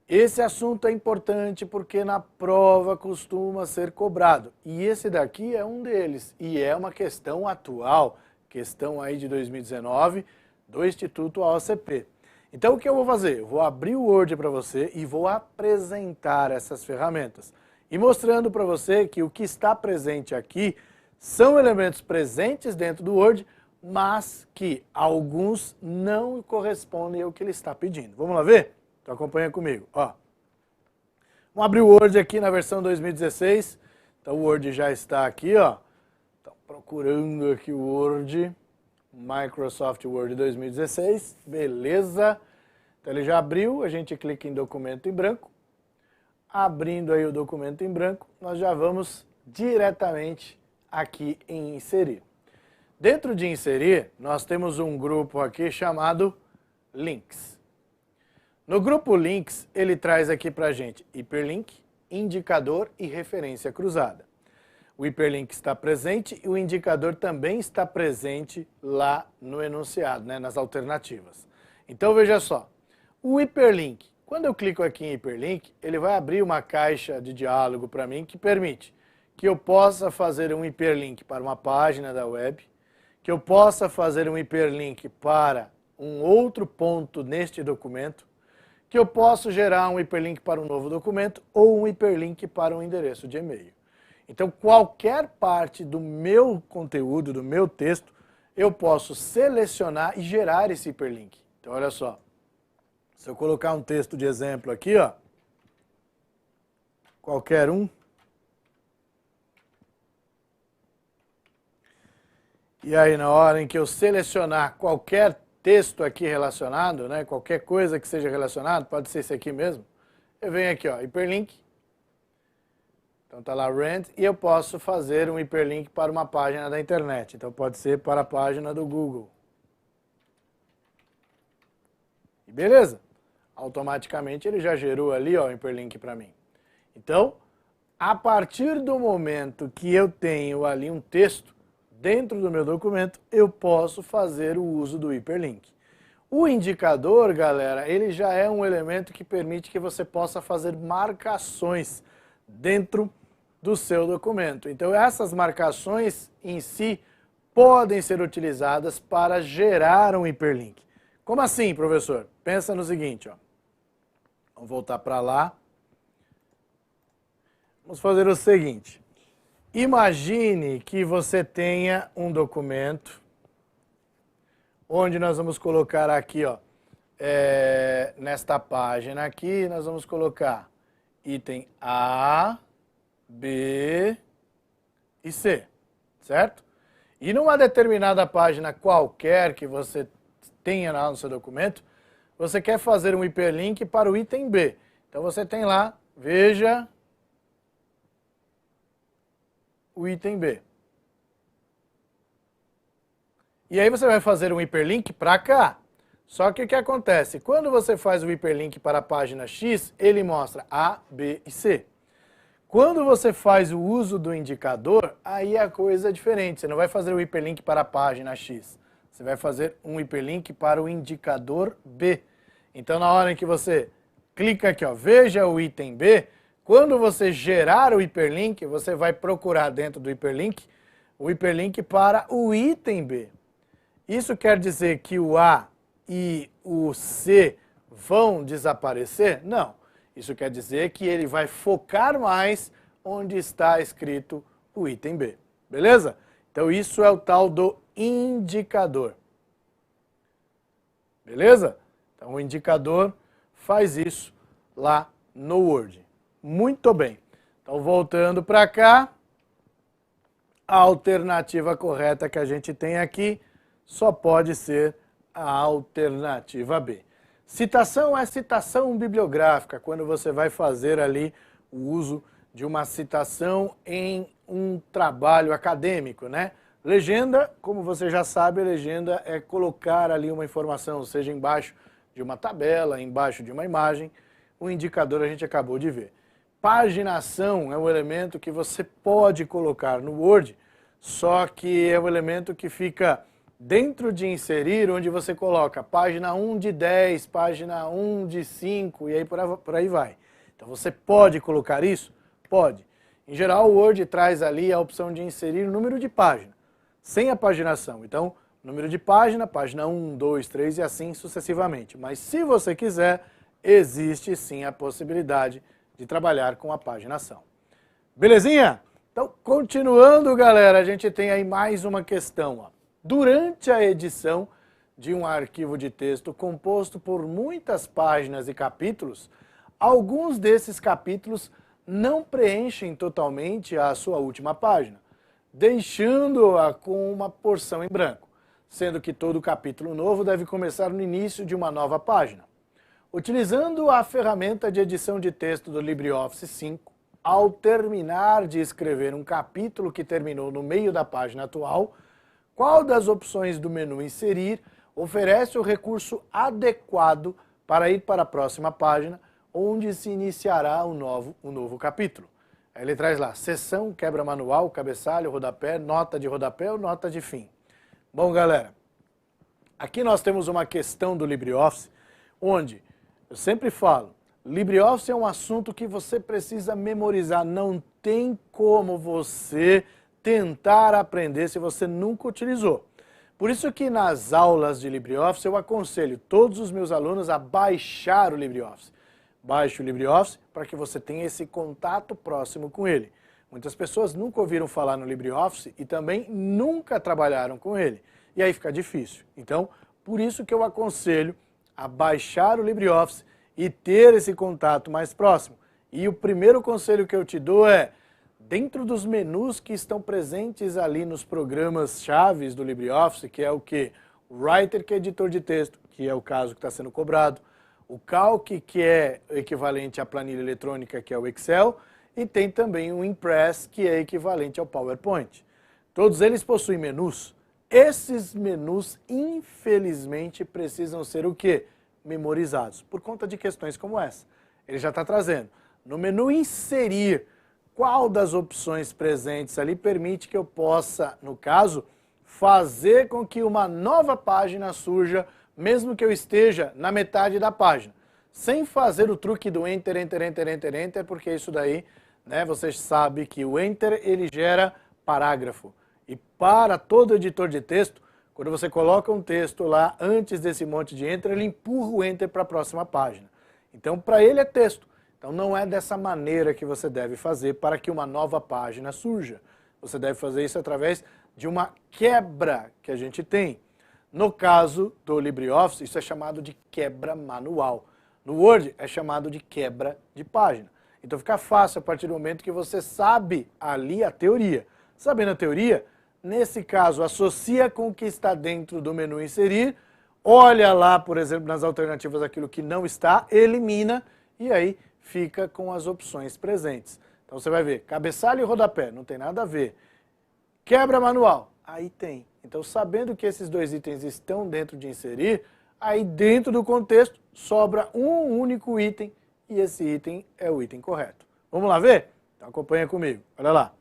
esse assunto é importante porque na prova costuma ser cobrado. E esse daqui é um deles, e é uma questão atual, questão aí de 2019, do Instituto AOCP. Então o que eu vou fazer? Eu vou abrir o Word para você e vou apresentar essas ferramentas. E mostrando para você que o que está presente aqui são elementos presentes dentro do Word, mas que alguns não correspondem ao que ele está pedindo. Vamos lá ver? Então acompanha comigo. Ó. Vamos abrir o Word aqui na versão 2016. Então o Word já está aqui, ó. Então, procurando aqui o Word, Microsoft Word 2016. Beleza. Então ele já abriu, a gente clica em documento em branco. Abrindo aí o documento em branco, nós já vamos diretamente aqui em inserir. Dentro de inserir, nós temos um grupo aqui chamado links. No grupo links, ele traz aqui pra gente hiperlink, indicador e referência cruzada. O hiperlink está presente e o indicador também está presente lá no enunciado, né, nas alternativas. Então veja só, o hiperlink, quando eu clico aqui em hiperlink, ele vai abrir uma caixa de diálogo para mim que permite que eu possa fazer um hiperlink para uma página da web, que eu possa fazer um hiperlink para um outro ponto neste documento, que eu posso gerar um hiperlink para um novo documento ou um hiperlink para um endereço de e-mail. Então, qualquer parte do meu conteúdo, do meu texto, eu posso selecionar e gerar esse hiperlink. Então, olha só. Se eu colocar um texto de exemplo aqui, ó, qualquer um, e aí na hora em que eu selecionar qualquer texto aqui relacionado, né, qualquer coisa que seja relacionado, pode ser esse aqui mesmo, eu venho aqui, ó, hiperlink, então tá lá rent, e eu posso fazer um hiperlink para uma página da internet, então pode ser para a página do Google. E beleza, automaticamente ele já gerou ali, ó, o hiperlink para mim. Então, a partir do momento que eu tenho ali um texto dentro do meu documento, eu posso fazer o uso do hiperlink. O indicador, galera, ele já é um elemento que permite que você possa fazer marcações dentro do seu documento. Então, essas marcações em si podem ser utilizadas para gerar um hiperlink. Como assim, professor? Pensa no seguinte, ó. Vamos voltar para lá. Vamos fazer o seguinte. Imagine que você tenha um documento onde nós vamos colocar aqui, ó, nesta página aqui, nós vamos colocar item A, B e C, certo? E numa determinada página qualquer que você tenha lá no seu documento, você quer fazer um hiperlink para o item B. Então você tem lá, veja o item B. E aí você vai fazer um hiperlink para cá. Só que o que acontece? Quando você faz o hiperlink para a página X, ele mostra A, B e C. Quando você faz o uso do indicador, aí a coisa é diferente. Você não vai fazer o hiperlink para a página X. Você vai fazer um hiperlink para o indicador B. Então, na hora em que você clica aqui, ó, veja o item B, quando você gerar o hiperlink, você vai procurar dentro do hiperlink o hiperlink para o item B. Isso quer dizer que o A e o C vão desaparecer? Não. Isso quer dizer que ele vai focar mais onde está escrito o item B. Beleza? Então, isso é o tal do indicador. Beleza? Então, o indicador faz isso lá no Word. Muito bem. Então, voltando para cá, a alternativa correta que a gente tem aqui só pode ser a alternativa B. Citação é citação bibliográfica, quando você vai fazer ali o uso de uma citação em um trabalho acadêmico, né? Legenda, como você já sabe, legenda é colocar ali uma informação, seja embaixo de uma tabela, embaixo de uma imagem. O indicador a gente acabou de ver. Paginação é um elemento que você pode colocar no Word, só que é um elemento que fica dentro de inserir, onde você coloca página 1 de 10, página 1 de 5 e aí por aí vai. Então você pode colocar isso? Pode. Em geral, o Word traz ali a opção de inserir o número de página, sem a paginação. Então, número de página, página 1, 2, 3 e assim sucessivamente. Mas se você quiser, existe sim a possibilidade de trabalhar com a paginação. Belezinha? Então, continuando, galera, a gente tem aí mais uma questão, ó. Durante a edição de um arquivo de texto composto por muitas páginas e capítulos, alguns desses capítulos não preenchem totalmente a sua última página, deixando-a com uma porção em branco, sendo que todo capítulo novo deve começar no início de uma nova página. Utilizando a ferramenta de edição de texto do LibreOffice 5, ao terminar de escrever um capítulo que terminou no meio da página atual, qual das opções do menu Inserir oferece o recurso adequado para ir para a próxima página, onde se iniciará um novo capítulo? Aí ele traz lá, seção, quebra manual, cabeçalho, rodapé, nota de rodapé ou nota de fim. Bom, galera, aqui nós temos uma questão do LibreOffice, onde, eu sempre falo, LibreOffice é um assunto que você precisa memorizar, não tem como você tentar aprender se você nunca utilizou. Por isso que nas aulas de LibreOffice eu aconselho todos os meus alunos a baixar o LibreOffice. Baixe o LibreOffice para que você tenha esse contato próximo com ele. Muitas pessoas nunca ouviram falar no LibreOffice e também nunca trabalharam com ele. e aí fica difícil. Então, por isso que eu aconselho a baixar o LibreOffice e ter esse contato mais próximo. E o primeiro conselho que eu te dou é, dentro dos menus que estão presentes ali nos programas chaves do LibreOffice, que é o quê? O Writer, que é editor de texto, que é o caso que está sendo cobrado, o Calc, que é equivalente à planilha eletrônica, que é o Excel, e tem também o Impress, que é equivalente ao PowerPoint. Todos eles possuem menus. Esses menus, infelizmente, precisam ser o quê? Memorizados, por conta de questões como essa. Ele já está trazendo. No menu Inserir, qual das opções presentes ali permite que eu possa, no caso, fazer com que uma nova página surja, mesmo que eu esteja na metade da página, sem fazer o truque do Enter, Enter, Enter, Enter, Enter, porque isso daí, né, você sabe que o Enter, ele gera parágrafo. E para todo editor de texto, quando você coloca um texto lá antes desse monte de Enter, ele empurra o Enter para a próxima página. Então, para ele é texto. Então, não é dessa maneira que você deve fazer para que uma nova página surja. Você deve fazer isso através de uma quebra que a gente tem. No caso do LibreOffice, isso é chamado de quebra manual. No Word, é chamado de quebra de página. Então, fica fácil a partir do momento que você sabe ali a teoria. Sabendo a teoria, nesse caso, associa com o que está dentro do menu Inserir, olha lá, por exemplo, nas alternativas aquilo que não está, elimina e aí fica com as opções presentes. Então você vai ver, cabeçalho e rodapé, não tem nada a ver. Quebra manual, aí tem. Então sabendo que esses dois itens estão dentro de Inserir, aí dentro do contexto sobra um único item e esse item é o item correto. Vamos lá ver? Então acompanha comigo, olha lá.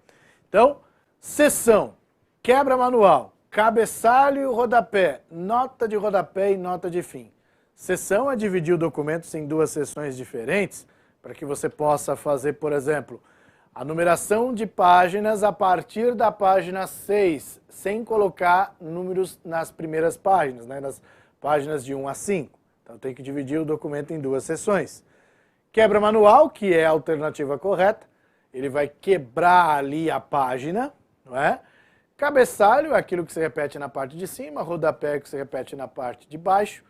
Então, seção, quebra manual, cabeçalho e rodapé, nota de rodapé e nota de fim. Seção é dividir o documento em duas seções diferentes, para que você possa fazer, por exemplo, a numeração de páginas a partir da página 6, sem colocar números nas primeiras páginas, né, nas páginas de 1 a 5. Então tem que dividir o documento em duas seções. Quebra manual, que é a alternativa correta, ele vai quebrar ali a página, não é? Cabeçalho é aquilo que se repete na parte de cima, rodapé é que se repete na parte de baixo,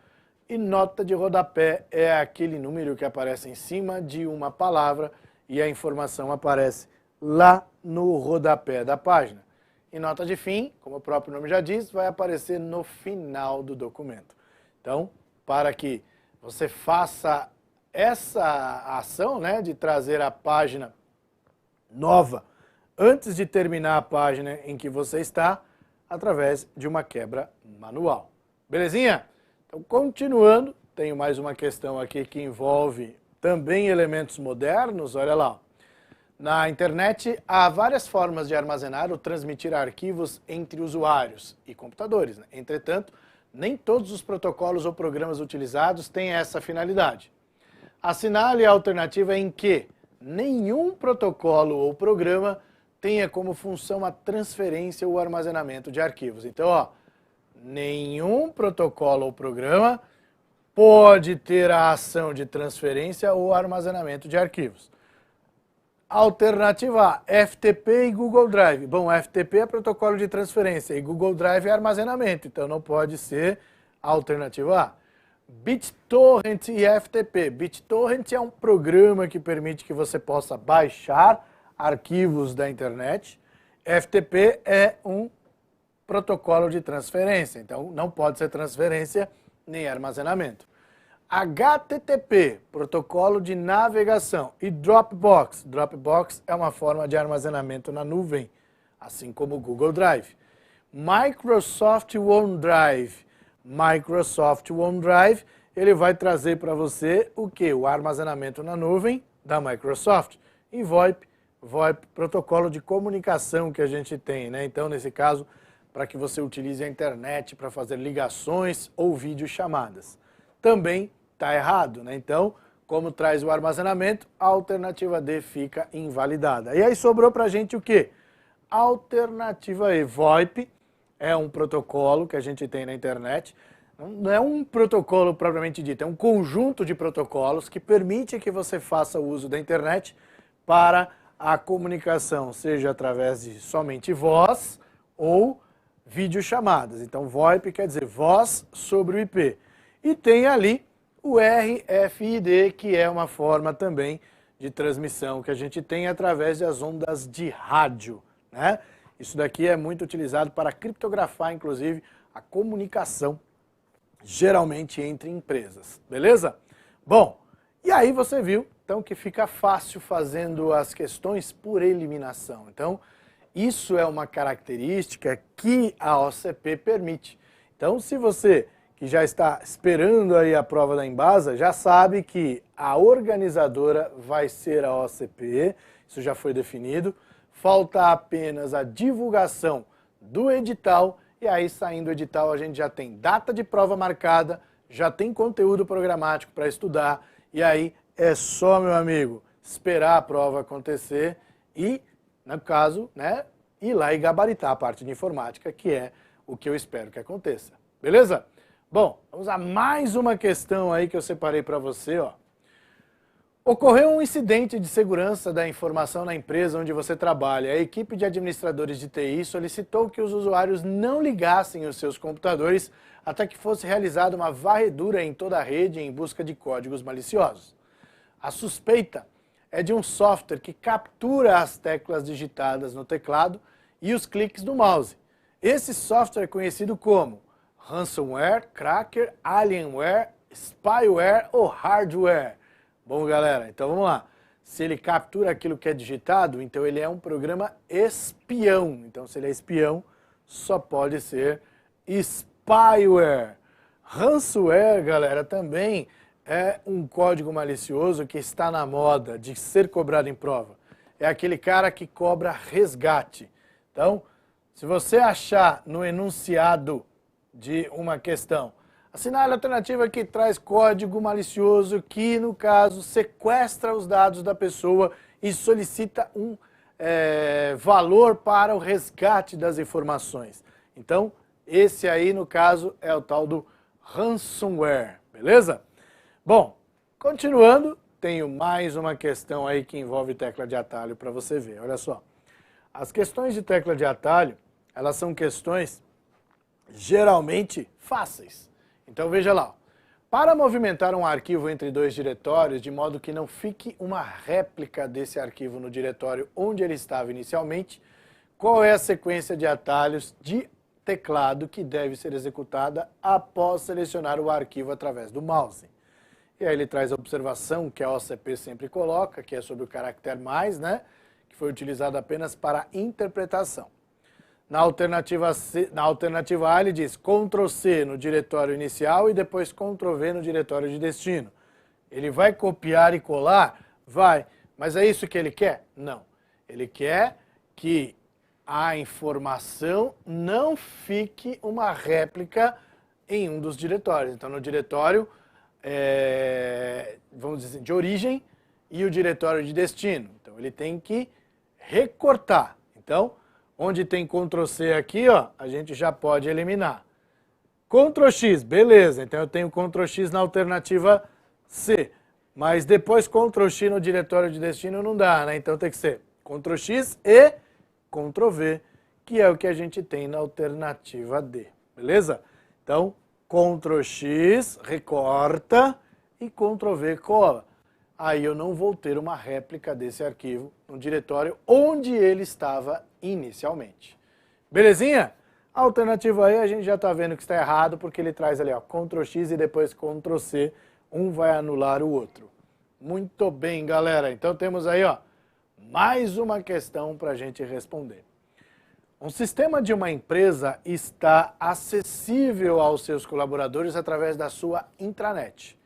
e nota de rodapé é aquele número que aparece em cima de uma palavra e a informação aparece lá no rodapé da página. E nota de fim, como o próprio nome já diz, vai aparecer no final do documento. Então, para que você faça essa ação, né, de trazer a página nova antes de terminar a página em que você está, através de uma quebra manual. Belezinha? Então, continuando, tenho mais uma questão aqui que envolve também elementos modernos, olha lá. Na internet, há várias formas de armazenar ou transmitir arquivos entre usuários e computadores, né? Entretanto, nem todos os protocolos ou programas utilizados têm essa finalidade. Assinale a alternativa em que nenhum protocolo ou programa tenha como função a transferência ou armazenamento de arquivos. Então, ó, nenhum protocolo ou programa pode ter a ação de transferência ou armazenamento de arquivos. Alternativa A, FTP e Google Drive. Bom, FTP é protocolo de transferência e Google Drive é armazenamento, então não pode ser a alternativa A. BitTorrent e FTP. BitTorrent é um programa que permite que você possa baixar arquivos da internet. FTP é um protocolo de transferência, então não pode ser transferência nem armazenamento. HTTP, protocolo de navegação, e Dropbox. Dropbox é uma forma de armazenamento na nuvem, assim como o Google Drive. Microsoft OneDrive. Microsoft OneDrive, ele vai trazer para você o que? O armazenamento na nuvem da Microsoft. E VoIP, protocolo de comunicação que a gente tem, né? Então, nesse caso, para que você utilize a internet para fazer ligações ou videochamadas. Também está errado, né? Então, como traz o armazenamento, a alternativa D fica invalidada. E aí sobrou para a gente o quê? Alternativa E, VoIP, é um protocolo que a gente tem na internet. Não é um protocolo propriamente dito, é um conjunto de protocolos que permite que você faça o uso da internet para a comunicação, seja através de somente voz ou videochamadas. Então, VoIP quer dizer voz sobre o IP. E tem ali o RFID, que é uma forma também de transmissão que a gente tem através das ondas de rádio, né? Isso daqui é muito utilizado para criptografar, inclusive, a comunicação, geralmente entre empresas, beleza? Bom, e aí você viu, então, que fica fácil fazendo as questões por eliminação. Então, isso é uma característica que a OCP permite. Então, se você que já está esperando aí a prova da Embasa, já sabe que a organizadora vai ser a OCP, isso já foi definido. Falta apenas a divulgação do edital, e aí saindo o edital a gente já tem data de prova marcada, já tem conteúdo programático para estudar, e aí é só, meu amigo, esperar a prova acontecer e, no caso, né, ir lá e gabaritar a parte de informática, que é o que eu espero que aconteça. Beleza? Bom, vamos a mais uma questão aí que eu separei para você, ó. Ocorreu um incidente de segurança da informação na empresa onde você trabalha. A equipe de administradores de TI solicitou que os usuários não ligassem os seus computadores até que fosse realizada uma varredura em toda a rede em busca de códigos maliciosos. A suspeita é de um software que captura as teclas digitadas no teclado e os cliques do mouse. Esse software é conhecido como ransomware, cracker, alienware, spyware ou hardware. Bom, galera, então vamos lá. Se ele captura aquilo que é digitado, então ele é um programa espião. Então, se ele é espião, só pode ser spyware. Ransomware, galera, também é um código malicioso que está na moda de ser cobrado em prova. É aquele cara que cobra resgate. Então, se você achar no enunciado de uma questão, assinale a alternativa que traz código malicioso que, no caso, sequestra os dados da pessoa e solicita um valor para o resgate das informações. Então, esse aí, no caso, é o tal do ransomware, beleza? Bom, continuando, tenho mais uma questão aí que envolve tecla de atalho para você ver. Olha só, as questões de tecla de atalho, elas são questões geralmente fáceis. Então veja lá, para movimentar um arquivo entre dois diretórios de modo que não fique uma réplica desse arquivo no diretório onde ele estava inicialmente, qual é a sequência de atalhos de teclado que deve ser executada após selecionar o arquivo através do mouse? E aí ele traz a observação que a OCP sempre coloca, que é sobre o caractere mais, né, que foi utilizado apenas para interpretação. Na alternativa A, ele diz Ctrl+C no diretório inicial e depois Ctrl+V no diretório de destino. Ele vai copiar e colar? Vai. Mas é isso que ele quer? Não. Ele quer que a informação não fique uma réplica em um dos diretórios. Então, no diretório, vamos dizer, de origem e o diretório de destino. Então, ele tem que recortar. Então, onde tem Ctrl+C aqui, ó, a gente já pode eliminar. Ctrl+X, beleza, então eu tenho Ctrl+X na alternativa C. Mas depois Ctrl+X no diretório de destino não dá, né? Então tem que ser Ctrl+X e Ctrl+V, que é o que a gente tem na alternativa D, beleza? Então, Ctrl+X, recorta, e Ctrl+V, cola. Aí eu não vou ter uma réplica desse arquivo no diretório onde ele estava inicialmente. Belezinha? A alternativa aí a gente já está vendo que está errado, porque ele traz ali, ó, Ctrl+X e depois Ctrl+C, um vai anular o outro. Muito bem, galera. Então temos aí, ó, mais uma questão para a gente responder. Um sistema de uma empresa está acessível aos seus colaboradores através da sua intranet.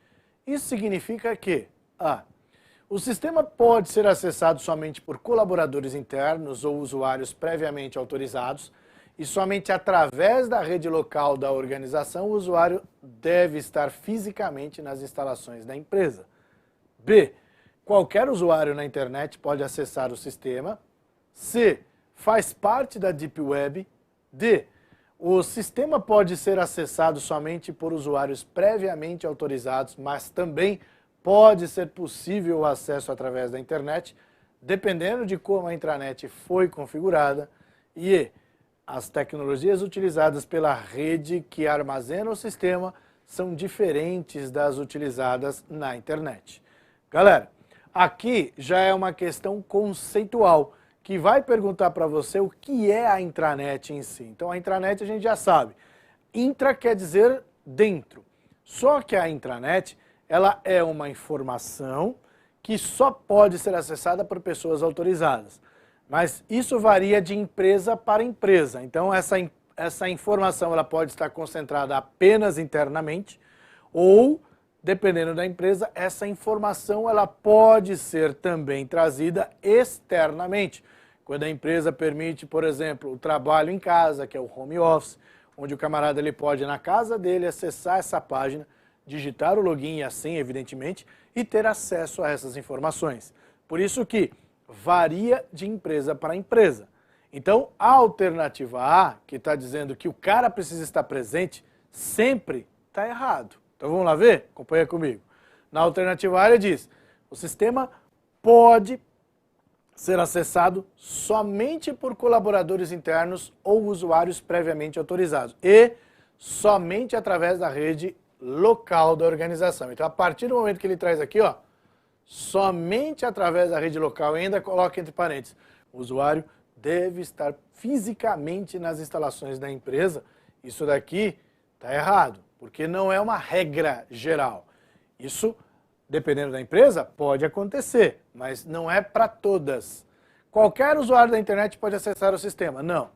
Isso significa que o sistema pode ser acessado somente por colaboradores internos ou usuários previamente autorizados e somente através da rede local da organização o usuário deve estar fisicamente nas instalações da empresa. B. Qualquer usuário na internet pode acessar o sistema. C. Faz parte da Deep Web. D. O sistema pode ser acessado somente por usuários previamente autorizados, mas também pode ser possível o acesso através da internet, dependendo de como a intranet foi configurada. E as tecnologias utilizadas pela rede que armazena o sistema são diferentes das utilizadas na internet. Galera, aqui já é uma questão conceitual, que vai perguntar para você o que é a intranet em si. Então a intranet a gente já sabe. Intra quer dizer dentro. Só que a intranet, ela é uma informação que só pode ser acessada por pessoas autorizadas. Mas isso varia de empresa para empresa. Então essa informação ela pode estar concentrada apenas internamente ou, dependendo da empresa, essa informação ela pode ser também trazida externamente. Quando a empresa permite, por exemplo, o trabalho em casa, que é o home office, onde o camarada ele pode, na casa dele, acessar essa página, digitar o login e a senha, evidentemente, e ter acesso a essas informações. Por isso que varia de empresa para empresa. Então, a alternativa A, que está dizendo que o cara precisa estar presente, sempre está errado. Então vamos lá ver? Acompanha comigo. Na alternativa A ele diz, o sistema pode ser acessado somente por colaboradores internos ou usuários previamente autorizados e somente através da rede local da organização. Então, a partir do momento que ele traz aqui, ó, somente através da rede local, e ainda coloca entre parênteses, o usuário deve estar fisicamente nas instalações da empresa. Isso daqui está errado, porque não é uma regra geral. Isso, dependendo da empresa, pode acontecer, mas não é para todas. Qualquer usuário da internet pode acessar o sistema? Não.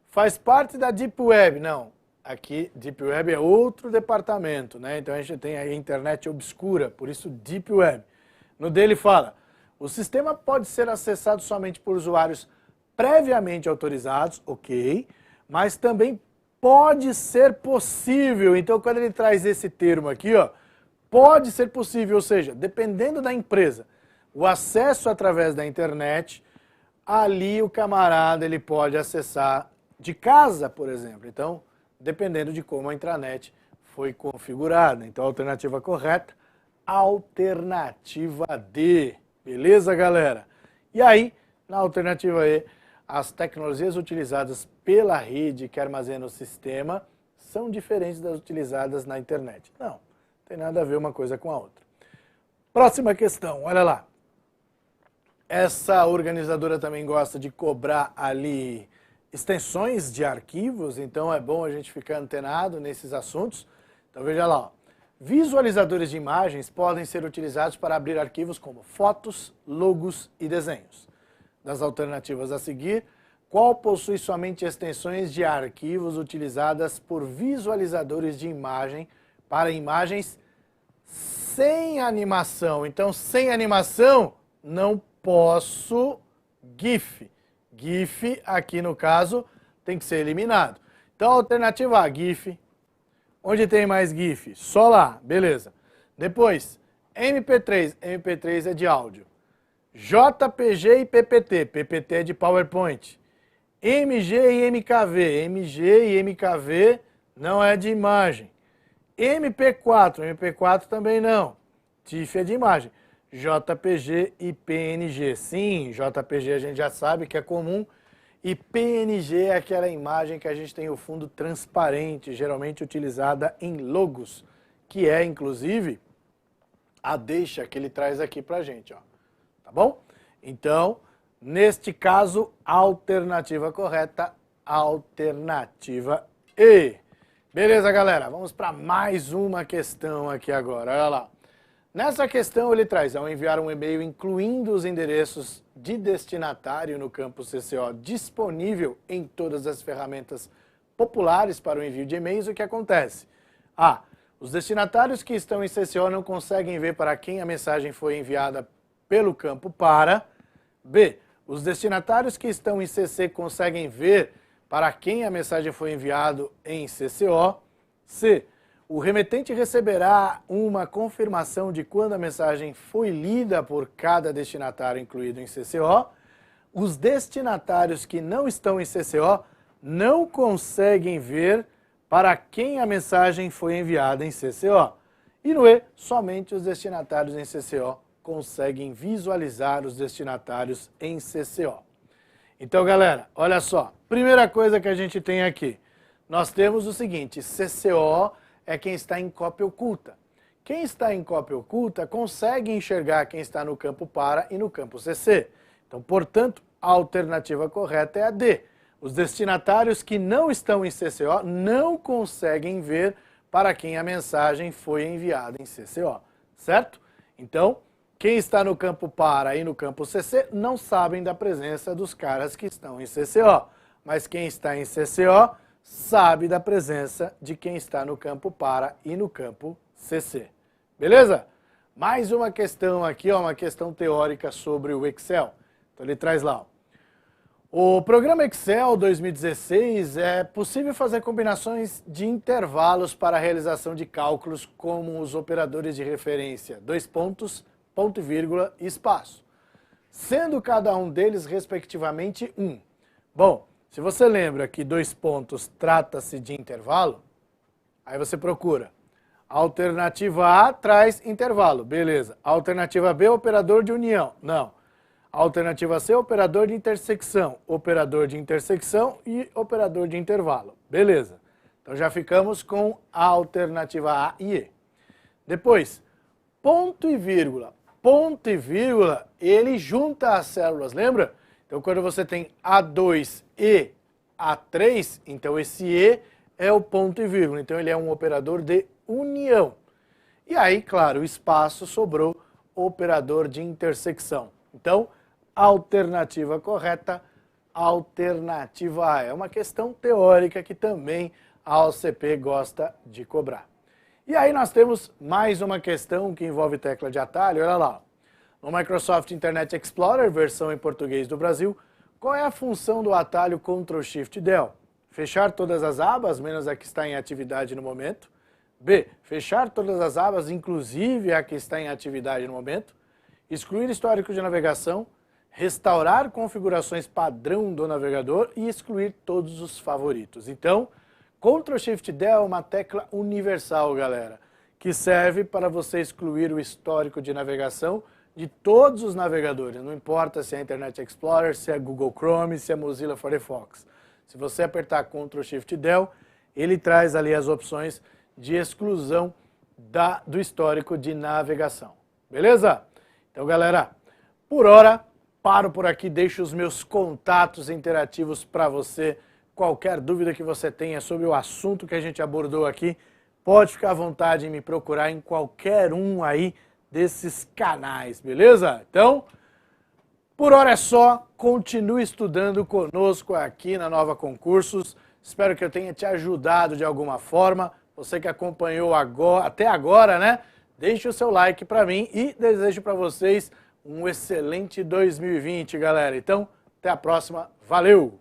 Faz parte da Deep Web? Não. Aqui, Deep Web é outro departamento, né? Então a gente tem aí a internet obscura, por isso Deep Web. No dele fala, o sistema pode ser acessado somente por usuários previamente autorizados, ok, mas também pode ser possível. Então quando ele traz esse termo aqui, ó, pode ser possível, ou seja, dependendo da empresa, o acesso através da internet, ali o camarada ele pode acessar de casa, por exemplo. Então, dependendo de como a intranet foi configurada. Então, a alternativa correta, alternativa D. Beleza, galera? E aí, na alternativa E, as tecnologias utilizadas pela rede que armazena o sistema são diferentes das utilizadas na internet. Não, tem nada a ver uma coisa com a outra. Próxima questão, olha lá. Essa organizadora também gosta de cobrar ali extensões de arquivos, então é bom a gente ficar antenado nesses assuntos. Então veja lá, ó. Visualizadores de imagens podem ser utilizados para abrir arquivos como fotos, logos e desenhos. Das alternativas a seguir, qual possui somente extensões de arquivos utilizadas por visualizadores de imagem para imagens sem animação? Então, sem animação, não posso GIF. GIF, aqui no caso, tem que ser eliminado. Então, alternativa A, GIF. Onde tem mais GIF? Só lá, beleza. Depois, MP3. MP3 é de áudio. JPG e PPT. PPT é de PowerPoint. MG e MKV. MG e MKV não é de imagem. MP4. MP4 também não. TIFF é de imagem. JPG e PNG. Sim, JPG a gente já sabe que é comum. E PNG é aquela imagem que a gente tem o fundo transparente, geralmente utilizada em logos, que é, inclusive, a deixa que ele traz aqui pra gente, ó. Tá bom? Então, neste caso, alternativa correta, alternativa E. Beleza, galera? Vamos para mais uma questão aqui agora, olha lá. Nessa questão ele traz, ao enviar um e-mail incluindo os endereços de destinatário no campo CCO disponível em todas as ferramentas populares para o envio de e-mails, o que acontece? A. Os destinatários que estão em CCO não conseguem ver para quem a mensagem foi enviada pelo campo para. B. Os destinatários que estão em CC conseguem ver para quem a mensagem foi enviada em CCO. C. O remetente receberá uma confirmação de quando a mensagem foi lida por cada destinatário incluído em CCO. Os destinatários que não estão em CCO não conseguem ver para quem a mensagem foi enviada em CCO. E no E, somente os destinatários em CCO conseguem visualizar os destinatários em CCO. Então, galera, olha só. Primeira coisa que a gente tem aqui. Nós temos o seguinte, CCO é quem está em cópia oculta. Quem está em cópia oculta consegue enxergar quem está no campo para e no campo CC. Então, portanto, a alternativa correta é a D. Os destinatários que não estão em CCO não conseguem ver para quem a mensagem foi enviada em CCO, certo? Então, quem está no campo para e no campo CC não sabem da presença dos caras que estão em CCO, mas quem está em CCO sabe da presença de quem está no campo para e no campo CC. Beleza? Mais uma questão aqui, ó, uma questão teórica sobre o Excel. Então ele traz lá, ó. O programa Excel 2016 é possível fazer combinações de intervalos para a realização de cálculos como os operadores de referência, dois pontos, ponto e vírgula e espaço, sendo cada um deles respectivamente 1. Bom, se você lembra que dois pontos trata-se de intervalo, aí você procura. Alternativa A traz intervalo, beleza. Alternativa B, operador de união, não. Alternativa C, operador de intersecção e operador de intervalo, beleza. Então já ficamos com a alternativa A e E. Depois, ponto e vírgula. Ponto e vírgula, ele junta as células, lembra? Então quando você tem A2 e A3, então esse E é o ponto e vírgula, então ele é um operador de união. E aí, claro, o espaço sobrou operador de intersecção. Então, alternativa correta, alternativa A. É uma questão teórica que também a OCP gosta de cobrar. E aí nós temos mais uma questão que envolve tecla de atalho, olha lá. No Microsoft Internet Explorer, versão em português do Brasil, qual é a função do atalho Ctrl+Shift+Del? Fechar todas as abas, menos a que está em atividade no momento. B. Fechar todas as abas, inclusive a que está em atividade no momento. Excluir histórico de navegação. Restaurar configurações padrão do navegador e excluir todos os favoritos. Então, Ctrl+Shift+Del é uma tecla universal, galera, que serve para você excluir o histórico de navegação de todos os navegadores. Não importa se é Internet Explorer, se é Google Chrome, se é Mozilla Firefox. Se você apertar Ctrl+Shift+Del, ele traz ali as opções de exclusão do histórico de navegação. Beleza? Então, galera, por hora, paro por aqui, deixo os meus contatos interativos para você. Qualquer dúvida que você tenha sobre o assunto que a gente abordou aqui, pode ficar à vontade em me procurar em qualquer um aí desses canais, beleza? Então, por hora é só, continue estudando conosco aqui na Nova Concursos. Espero que eu tenha te ajudado de alguma forma. Você que acompanhou até agora, né? Deixe o seu like para mim e desejo para vocês um excelente 2020, galera. Então, até a próxima. Valeu!